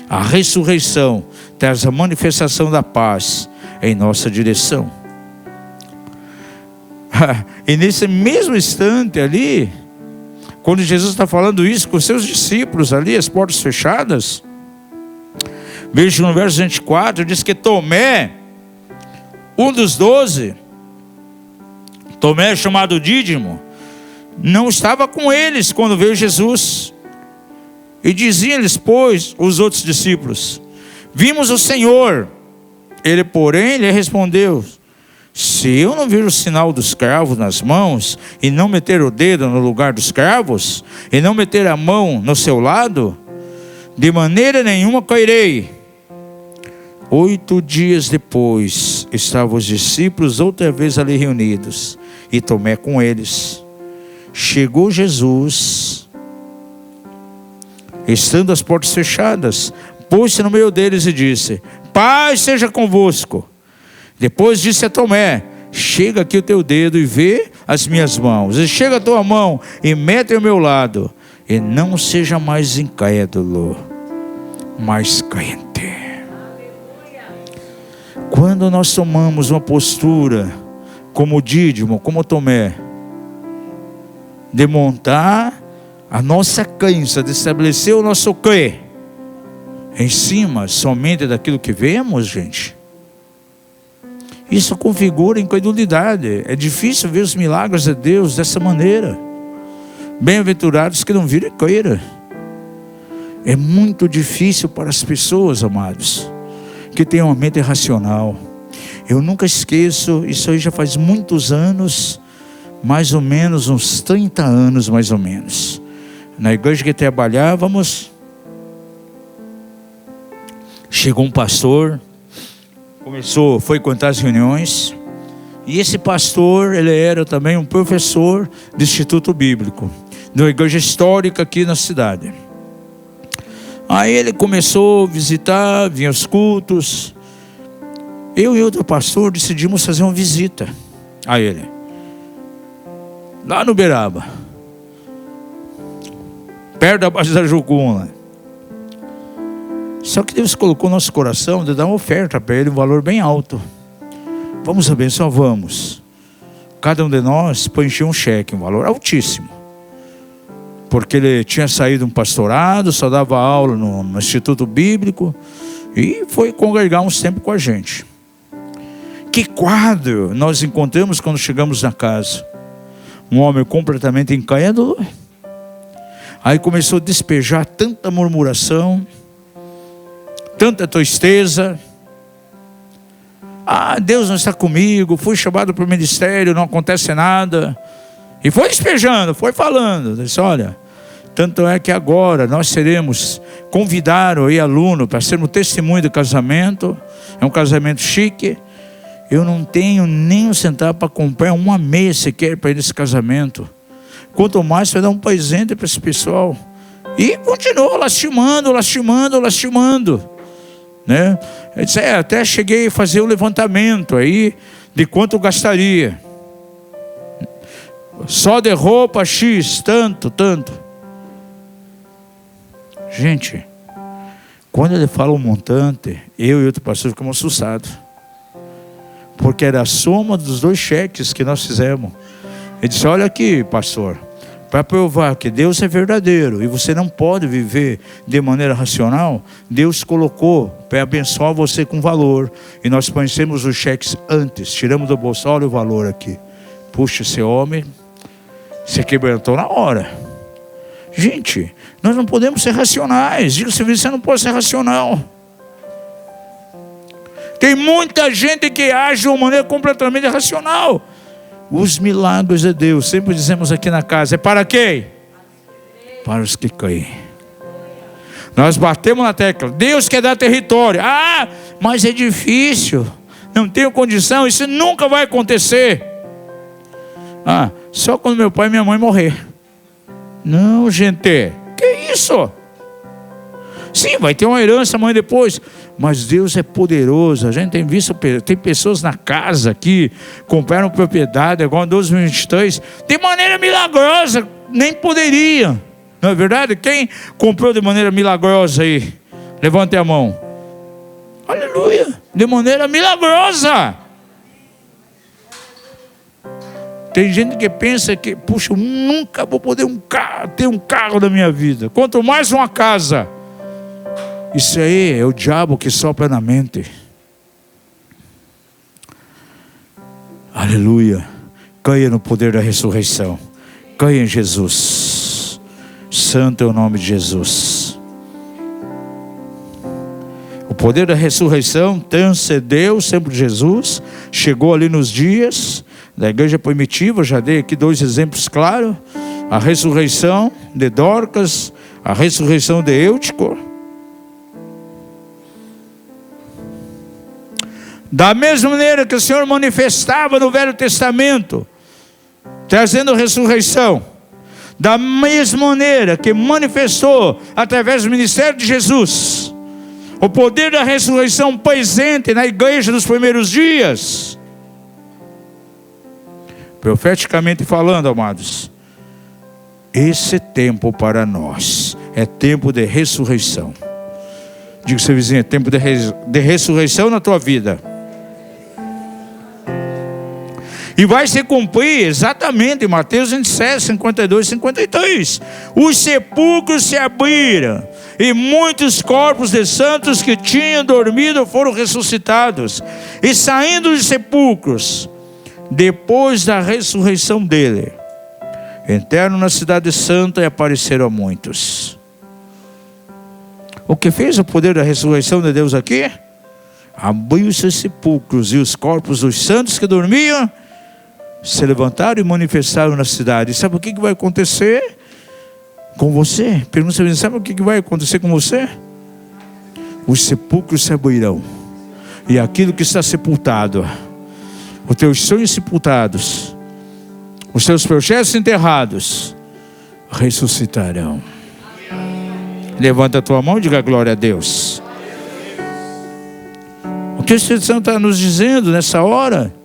A ressurreição traz a manifestação da paz em nossa direção. E nesse mesmo instante ali, quando Jesus está falando isso com seus discípulos ali, as portas fechadas, veja no verso 24, diz que Tomé, um dos 12, Tomé chamado Dídimo, não estava com eles quando veio Jesus. E diziam-lhes, pois, os outros discípulos: vimos o Senhor. Ele, porém, lhe respondeu: se eu não vir o sinal dos cravos nas mãos, e não meter o dedo no lugar dos cravos, e não meter a mão no seu lado, de maneira nenhuma cairei. 8 dias depois, estavam os discípulos outra vez ali reunidos, e Tomé com eles. Chegou Jesus, estando as portas fechadas, pôs-se no meio deles e disse: paz seja convosco. Depois disse a Tomé: chega aqui o teu dedo e vê as minhas mãos, e chega a tua mão e mete ao meu lado, e não seja mais incrédulo, mas crente. Quando nós tomamos uma postura como Dídimo, como Tomé, de montar a nossa crença, de estabelecer o nosso crer em cima somente daquilo que vemos, gente, isso configura incredulidade. É difícil ver os milagres de Deus dessa maneira. Bem-aventurados que não viram e creram. É muito difícil para as pessoas, amados, que têm uma mente racional. Eu nunca esqueço, isso aí já faz muitos anos, mais ou menos uns 30 anos mais ou menos, na igreja que trabalhávamos, chegou um pastor, foi contar as reuniões, e esse pastor, ele era também um professor do Instituto Bíblico, de uma igreja histórica aqui na cidade. Aí ele começou a visitar, vinha aos cultos. Eu e outro pastor decidimos fazer uma visita a ele, lá no Uberaba, perto da base da Jucuna. Só que Deus colocou no nosso coração de dar uma oferta para ele, um valor bem alto. Vamos abençoar, vamos. Cada um de nós preencheu um cheque, um valor altíssimo, porque ele tinha saído de um pastorado, só dava aula no Instituto Bíblico, e foi congregar uns tempos com a gente. Que quadro nós encontramos quando chegamos na casa? Um homem completamente incrédulo. Aí começou a despejar tanta murmuração, tanta tristeza. Deus não está comigo, fui chamado para o ministério, não acontece nada. E foi despejando, foi falando. Disse: olha, tanto é que agora nós seremos, convidaram aí aluno para sermos testemunho do casamento. É um casamento chique. Eu não tenho nem um centavo para comprar uma meia sequer para ir nesse casamento. Quanto mais vai dar um presente para esse pessoal. E continuou lastimando, né? Eu disse: até cheguei a fazer o levantamento aí de quanto gastaria. Só de roupa X, tanto. Gente, quando ele fala um montante, eu e outro pastor ficamos assustados, porque era a soma dos 2 cheques que nós fizemos. Ele disse: olha aqui, pastor, para provar que Deus é verdadeiro e você não pode viver de maneira racional, Deus colocou para abençoar você com valor. E nós conhecemos os cheques antes, tiramos do bolso, olha o valor aqui. Puxa, esse homem se quebrantou na hora. Gente, nós não podemos ser racionais. Diga se você não pode ser racional. Tem muita gente que age de uma maneira completamente irracional. Os milagres de Deus, sempre dizemos aqui na casa, é para quem? Para os que creem. Nós batemos na tecla, Deus quer dar território. Ah, mas é difícil, não tenho condição, isso nunca vai acontecer. Ah, só quando meu pai e minha mãe morrer. Não, gente, que isso? Sim, vai ter uma herança amanhã depois, mas Deus é poderoso. A gente tem visto, tem pessoas na casa que compraram propriedade agora em 2023 de maneira milagrosa, nem poderia. Não é verdade? Quem comprou de maneira milagrosa aí? Levante a mão. Aleluia, de maneira milagrosa. Tem gente que pensa que, puxa, eu nunca vou poder ter um carro na minha vida, quanto mais uma casa. Isso aí é o diabo que sopra na mente. Aleluia. Caia no poder da ressurreição. Caia em Jesus. Santo é o nome de Jesus. O poder da ressurreição transcendeu sempre Jesus. Chegou ali nos dias da igreja primitiva. Já dei aqui 2 exemplos claros. A ressurreição de Dorcas. A ressurreição de Eutico. Da mesma maneira que o Senhor manifestava no Velho Testamento, trazendo ressurreição, da mesma maneira que manifestou através do ministério de Jesus, o poder da ressurreição presente na igreja dos primeiros dias, profeticamente falando, amados, esse tempo para nós é tempo de ressurreição. Diga ao seu vizinho, é tempo de ressurreição na tua vida. E vai se cumprir exatamente em Mateus 27, 52 e 53. Os sepulcros se abriram, e muitos corpos de santos que tinham dormido foram ressuscitados. E saindo dos sepulcros, depois da ressurreição dele, entraram na cidade santa e apareceram a muitos. O que fez o poder da ressurreição de Deus aqui? Abriu-se os sepulcros, e os corpos dos santos que dormiam se levantaram e manifestaram na cidade. E sabe o que vai acontecer com você? Pergunta, sabe o que vai acontecer com você? Os sepulcros se abrirão, e aquilo que está sepultado, os teus sonhos sepultados, os teus projetos enterrados, ressuscitarão. Levanta a tua mão e diga glória a Deus. O que o Espírito Santo está nos dizendo nessa hora?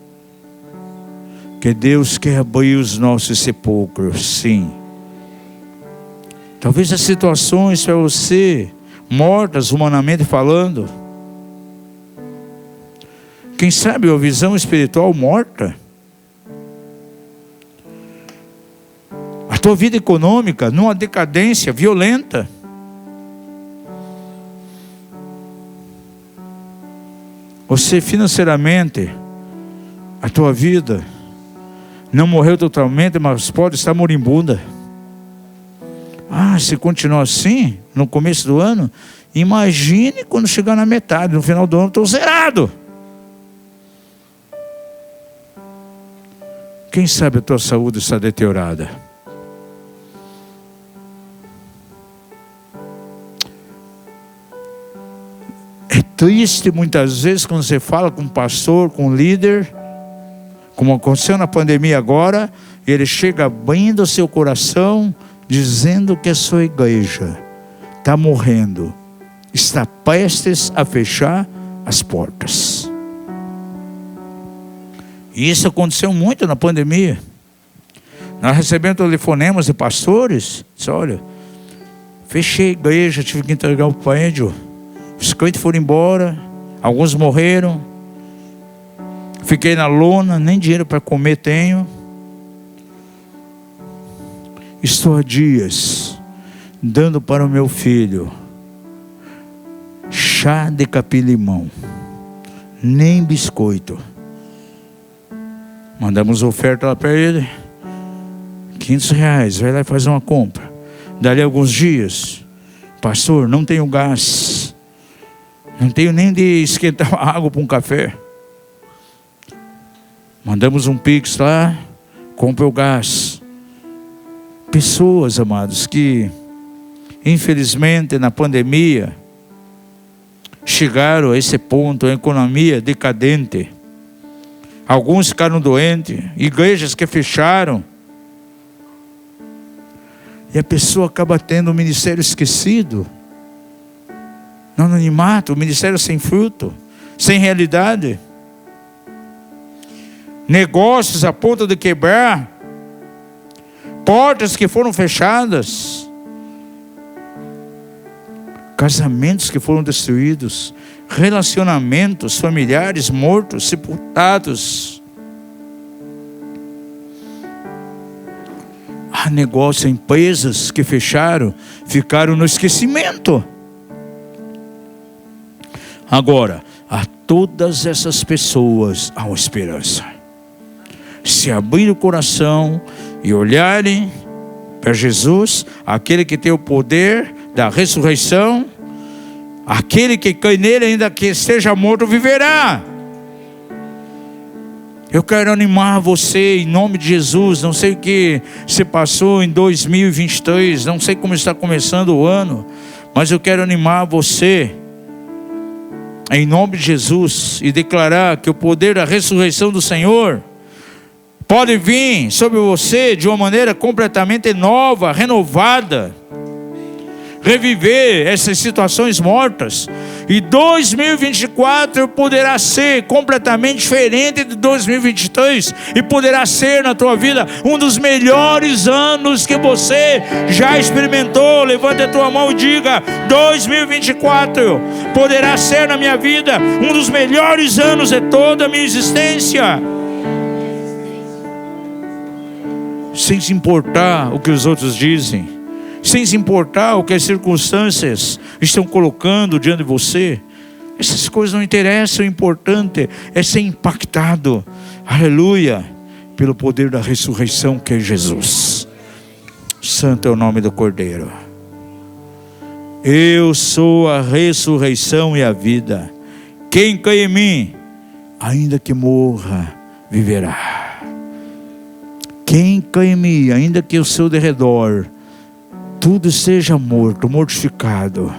Que Deus quer abrir os nossos sepulcros, sim. Talvez as situações para você, mortas humanamente falando. Quem sabe a visão espiritual morta. A tua vida econômica numa decadência violenta. Você financeiramente, a tua vida não morreu totalmente, mas pode estar moribunda. Ah, se continuar assim, no começo do ano, imagine quando chegar na metade, no final do ano, estou zerado. Quem sabe a tua saúde está deteriorada. É triste muitas vezes quando você fala com um pastor, com um líder, como aconteceu na pandemia agora, ele chega abrindo o seu coração, dizendo que a sua igreja está morrendo, está prestes a fechar as portas. E isso aconteceu muito na pandemia. Nós recebemos telefonemas de pastores, disse, olha, fechei a igreja, tive que entregar o prédio, os crentes foram embora, alguns morreram, fiquei na lona, nem dinheiro para comer tenho. Estou há dias dando para o meu filho chá de capim-limão, nem biscoito. Mandamos oferta lá para ele, R$500, vai lá e faz uma compra. Dali a alguns dias, pastor, não tenho gás, não tenho nem de esquentar água para um café. Mandamos um Pix lá, compra o gás. Pessoas, amados, que infelizmente na pandemia chegaram a esse ponto, a economia decadente. Alguns ficaram doentes, igrejas que fecharam. E a pessoa acaba tendo o ministério esquecido, no anonimato, o ministério sem fruto, sem realidade. Negócios a ponto de quebrar, portas que foram fechadas, casamentos que foram destruídos, relacionamentos familiares mortos, sepultados. Há negócios, empresas que fecharam, ficaram no esquecimento. Agora, a todas essas pessoas há uma esperança. Se abrir o coração e olharem para Jesus, aquele que tem o poder da ressurreição, aquele que cai nele, ainda que esteja morto, viverá. Eu quero animar você em nome de Jesus. Não sei o que se passou em 2023, não sei como está começando o ano, mas eu quero animar você em nome de Jesus e declarar que o poder da ressurreição do Senhor pode vir sobre você de uma maneira completamente nova, renovada, reviver essas situações mortas. E 2024 poderá ser completamente diferente de 2023 e poderá ser na tua vida um dos melhores anos que você já experimentou. Levante a tua mão e diga: 2024 poderá ser na minha vida um dos melhores anos de toda a minha existência. Sem se importar o que os outros dizem, sem se importar o que as circunstâncias estão colocando diante de você. Essas coisas não interessam, o importante é ser impactado, aleluia, pelo poder da ressurreição que é Jesus. Santo é o nome do Cordeiro. Eu sou a ressurreição e a vida. Quem crê em mim, ainda que morra, viverá. Quem crê em mim, ainda que o seu derredor tudo seja morto, mortificado.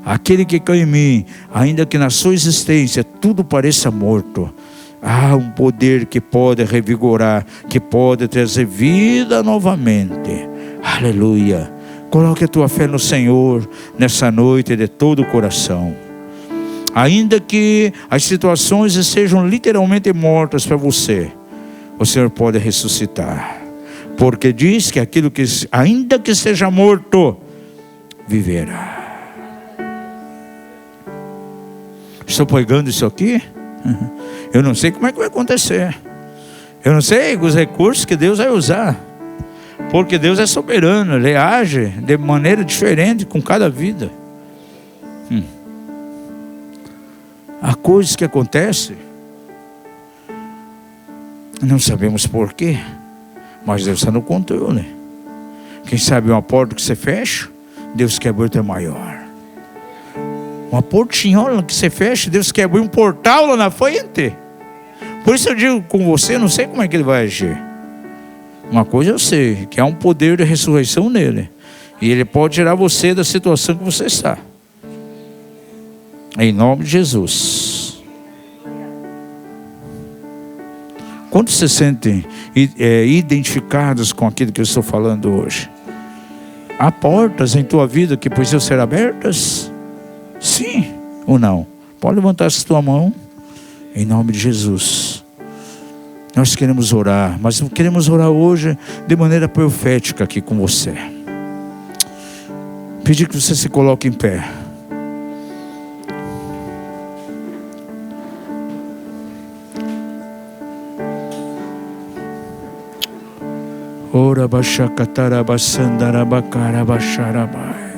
Aquele que crê em mim, ainda que na sua existência tudo pareça morto, há um poder que pode revigorar, que pode trazer vida novamente. Aleluia. Coloque a tua fé no Senhor nessa noite de todo o coração. Ainda que as situações sejam literalmente mortas para você, o Senhor pode ressuscitar. Porque diz que aquilo que, ainda que seja morto, viverá. Estou pregando isso aqui? Eu não sei como é que vai acontecer. Eu não sei os recursos que Deus vai usar. Porque Deus é soberano, Ele age de maneira diferente com cada vida. Há coisas que acontecem, não sabemos porquê, mas Deus está no controle. Quem sabe uma porta que você fecha, Deus quer abrir outra maior. Uma portinhola que você fecha, Deus quer abrir um portal lá na frente. Por isso eu digo com você, não sei como é que Ele vai agir. Uma coisa eu sei, que há um poder de ressurreição nele. E Ele pode tirar você da situação que você está. Em nome de Jesus. Quantos se sentem identificados com aquilo que eu estou falando hoje? Há portas em tua vida que precisam ser abertas? Sim ou não? Pode levantar essa tua mão. Em nome de Jesus. Nós queremos orar, mas queremos orar hoje de maneira profética aqui com você. Pedir que você se coloque em pé. Ora bachacatarabassandarabacarabacharabai.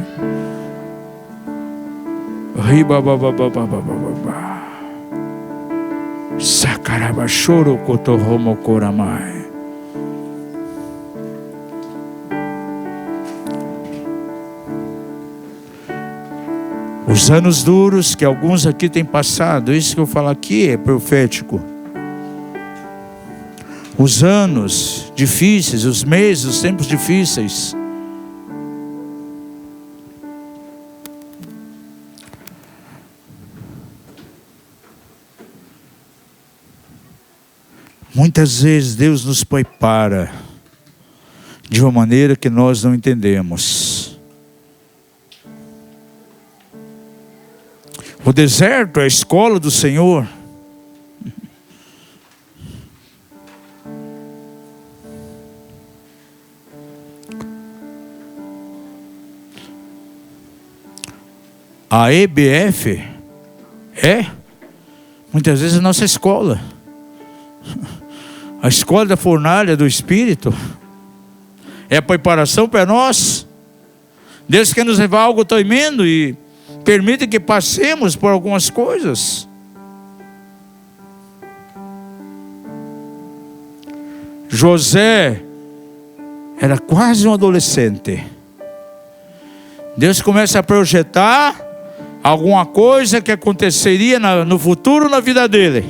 Ribabababababababa. Sacarabachoro cotorromocoramai. Os anos duros que alguns aqui têm passado, isso que eu falo aqui é profético. Os anos difíceis, os meses, os tempos difíceis. Muitas vezes Deus nos prepara de uma maneira que nós não entendemos. O deserto é a escola do Senhor. A EBF é, muitas vezes, a nossa escola. A escola da fornalha do Espírito é a preparação para nós. Deus quer nos levar a algo tremendo e permite que passemos por algumas coisas. José era quase um adolescente. Deus começa a projetar alguma coisa que aconteceria no futuro na vida dele.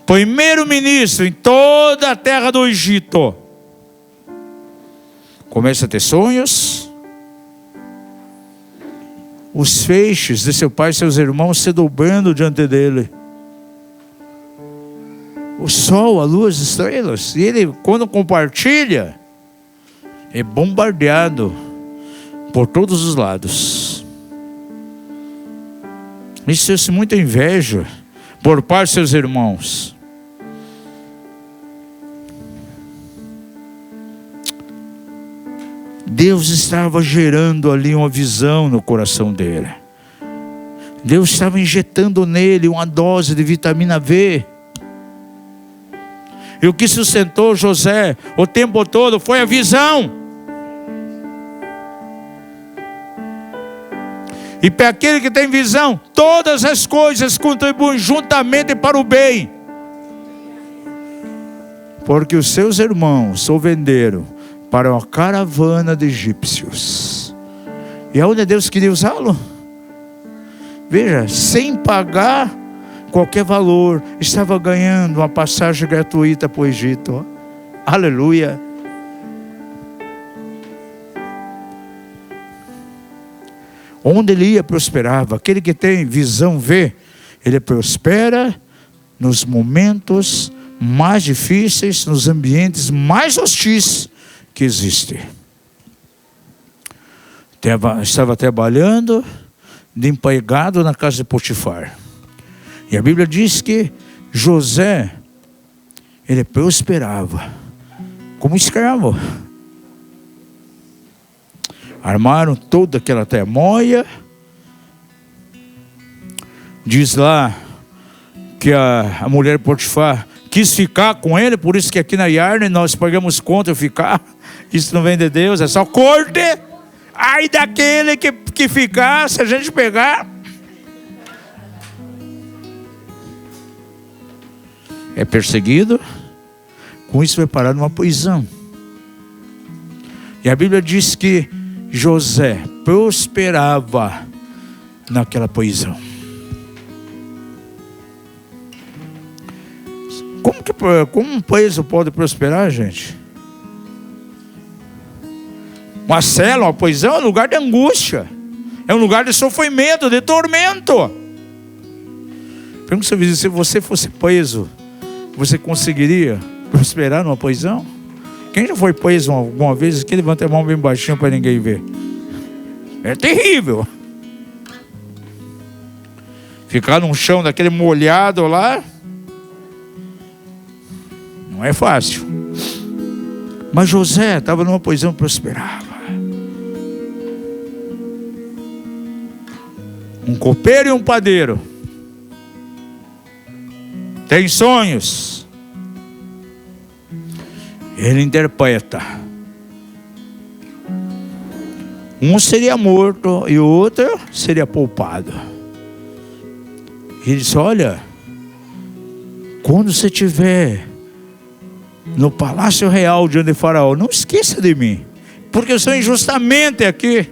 Primeiro-ministro em toda a terra do Egito. Começa a ter sonhos. Os feixes de seu pai e seus irmãos se dobrando diante dele. O sol, a lua, as estrelas. E ele, quando compartilha, é bombardeado por todos os lados. Isso trouxe muita inveja por parte de seus irmãos. Deus estava gerando ali uma visão no coração dele. Deus estava injetando nele uma dose de vitamina V. E o que sustentou José o tempo todo foi a visão. E para aquele que tem visão, todas as coisas contribuem juntamente para o bem. Porque os seus irmãos o venderam para uma caravana de egípcios. E aonde Deus queria usá-lo? Veja, sem pagar qualquer valor, estava ganhando uma passagem gratuita para o Egito. Aleluia. Onde ele ia, prosperava. Aquele que tem visão vê, ele prospera nos momentos mais difíceis, nos ambientes mais hostis que existem. Estava trabalhando de empregado na casa de Potifar. E a Bíblia diz que José, ele prosperava como escravo. Armaram toda aquela tramóia. Diz lá que a mulher Potifar quis ficar com ele, por isso que aqui na Yarne nós pagamos conta eu ficar. Isso não vem de Deus, é só corte. Ai daquele que ficar, se a gente pegar. É perseguido, com isso foi parar numa prisão. E a Bíblia diz que José prosperava naquela prisão. Como um preso pode prosperar, gente? Uma cela, uma prisão é um lugar de angústia, é um lugar de sofrimento, de tormento. Pergunta se você fosse preso, você conseguiria prosperar numa prisão? Quem já foi preso alguma vez aqui, levanta a mão bem baixinho para ninguém ver. É terrível. Ficar num chão daquele molhado lá não é fácil. Mas José estava numa prisão e prosperava. Um copeiro e um padeiro tem sonhos. Ele interpreta. Um seria morto e o outro seria poupado. Ele disse: olha, quando você estiver no palácio real diante de Faraó, não esqueça de mim, porque eu sou injustamente aqui.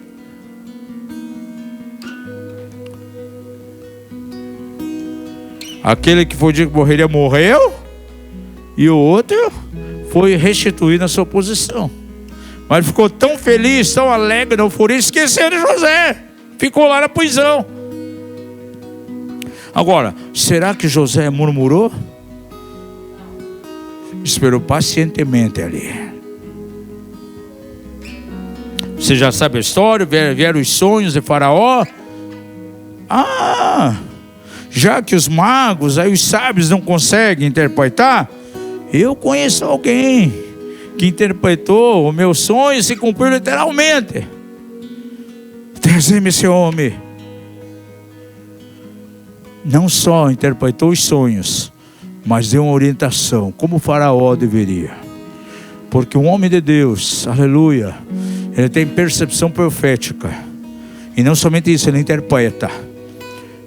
Aquele que foi dito que morreria, morreu, e o outro foi restituído na sua posição. Mas ele ficou tão feliz, tão alegre, não foi esquecer de José. Ficou lá na prisão. Agora, será que José murmurou? Esperou pacientemente ali. Você já sabe a história, vieram os sonhos de Faraó. Já que os magos, aí os sábios não conseguem interpretar, eu conheço alguém que interpretou o meu sonho e se cumpriu literalmente. Trazer-me esse homem. Não só interpretou os sonhos, mas deu uma orientação, como o Faraó deveria. Porque um homem de Deus, aleluia, ele tem percepção profética. E não somente isso, ele interpreta.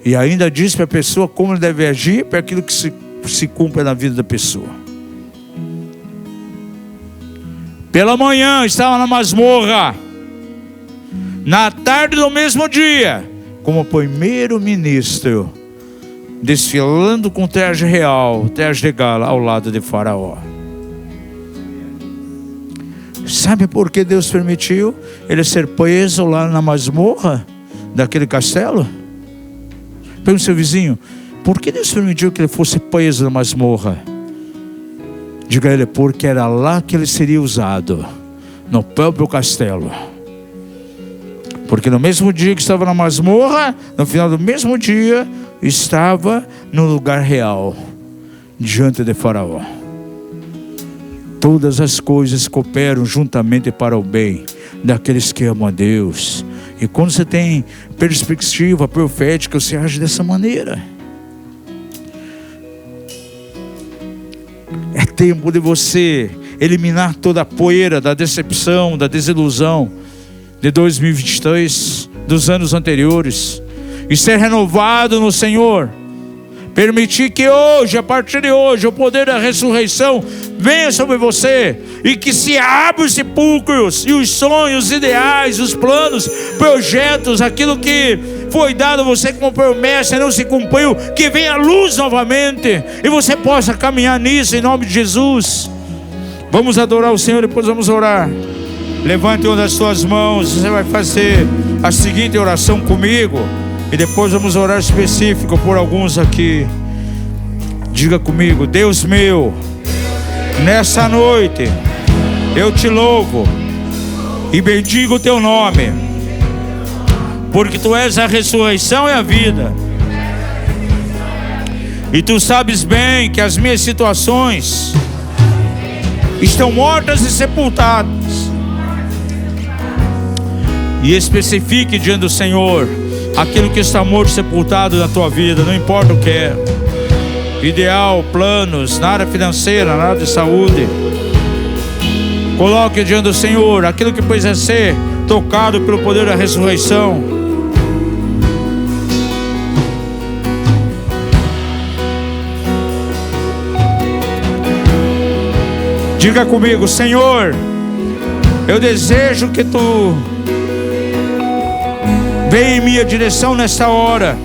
E ainda diz para a pessoa como ele deve agir para aquilo que se cumpra na vida da pessoa. Pela manhã estava na masmorra. Na tarde do mesmo dia, como primeiro-ministro, desfilando com traje real, traje de gala ao lado de Faraó. Sabe por que Deus permitiu ele ser preso lá na masmorra daquele castelo? Pergunta ao seu vizinho: por que Deus permitiu que ele fosse preso na masmorra? Diga a ele: porque era lá que ele seria usado, no próprio castelo. Porque no mesmo dia que estava na masmorra, no final do mesmo dia, estava no lugar real, diante de Faraó. Todas as coisas cooperam juntamente para o bem daqueles que amam a Deus. E quando você tem perspectiva profética, você age dessa maneira. É tempo de você eliminar toda a poeira da decepção, da desilusão de 2023, dos anos anteriores, e ser renovado no Senhor. Permitir que hoje, a partir de hoje, o poder da ressurreição venha sobre você, e que se abram os sepulcros, e os sonhos, os ideais, os planos, projetos, aquilo que foi dado a você como promessa e não se cumpriu, que venha a luz novamente, e você possa caminhar nisso em nome de Jesus. Vamos adorar o Senhor, depois vamos orar. Levante uma das suas mãos, você vai fazer a seguinte oração comigo, e depois vamos orar específico por alguns aqui. Diga comigo: Deus meu, nessa noite eu te louvo e bendigo o teu nome, porque tu és a ressurreição e a vida. E tu sabes bem que as minhas situações estão mortas e sepultadas. E especifique diante do Senhor aquilo que está morto e sepultado na tua vida, não importa o que é. Ideal, planos, na área financeira, na área de saúde. Coloque diante do Senhor aquilo que precisa ser tocado pelo poder da ressurreição. Diga comigo: Senhor, eu desejo que tu venha em minha direção nesta hora,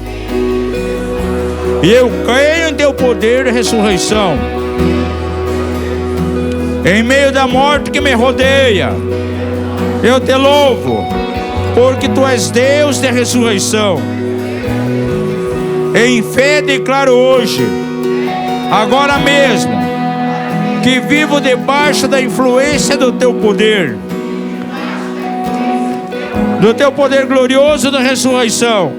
e eu creio em teu poder de ressurreição. Em meio da morte que me rodeia, eu te louvo, porque tu és Deus de ressurreição. Em fé declaro hoje, agora mesmo, que vivo debaixo da influência do teu poder, do teu poder glorioso da ressurreição.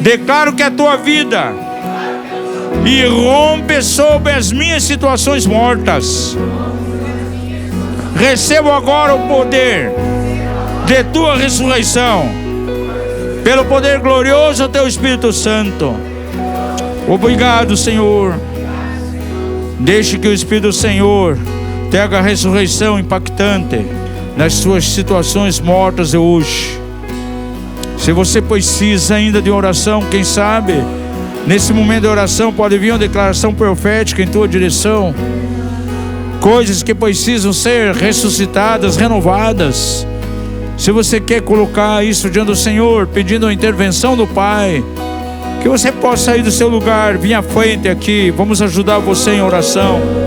Declaro que a tua vida irrompe sobre as minhas situações mortas. Recebo agora o poder de tua ressurreição, pelo poder glorioso do teu Espírito Santo. Obrigado, Senhor. Deixe que o Espírito do Senhor Traga a ressurreição impactante nas suas situações mortas de hoje. Se você precisa ainda de oração, quem sabe nesse momento de oração pode vir uma declaração profética em tua direção. Coisas que precisam ser ressuscitadas, renovadas. Se você quer colocar isso diante do Senhor, pedindo a intervenção do Pai, que você possa sair do seu lugar, vir à frente aqui, vamos ajudar você em oração.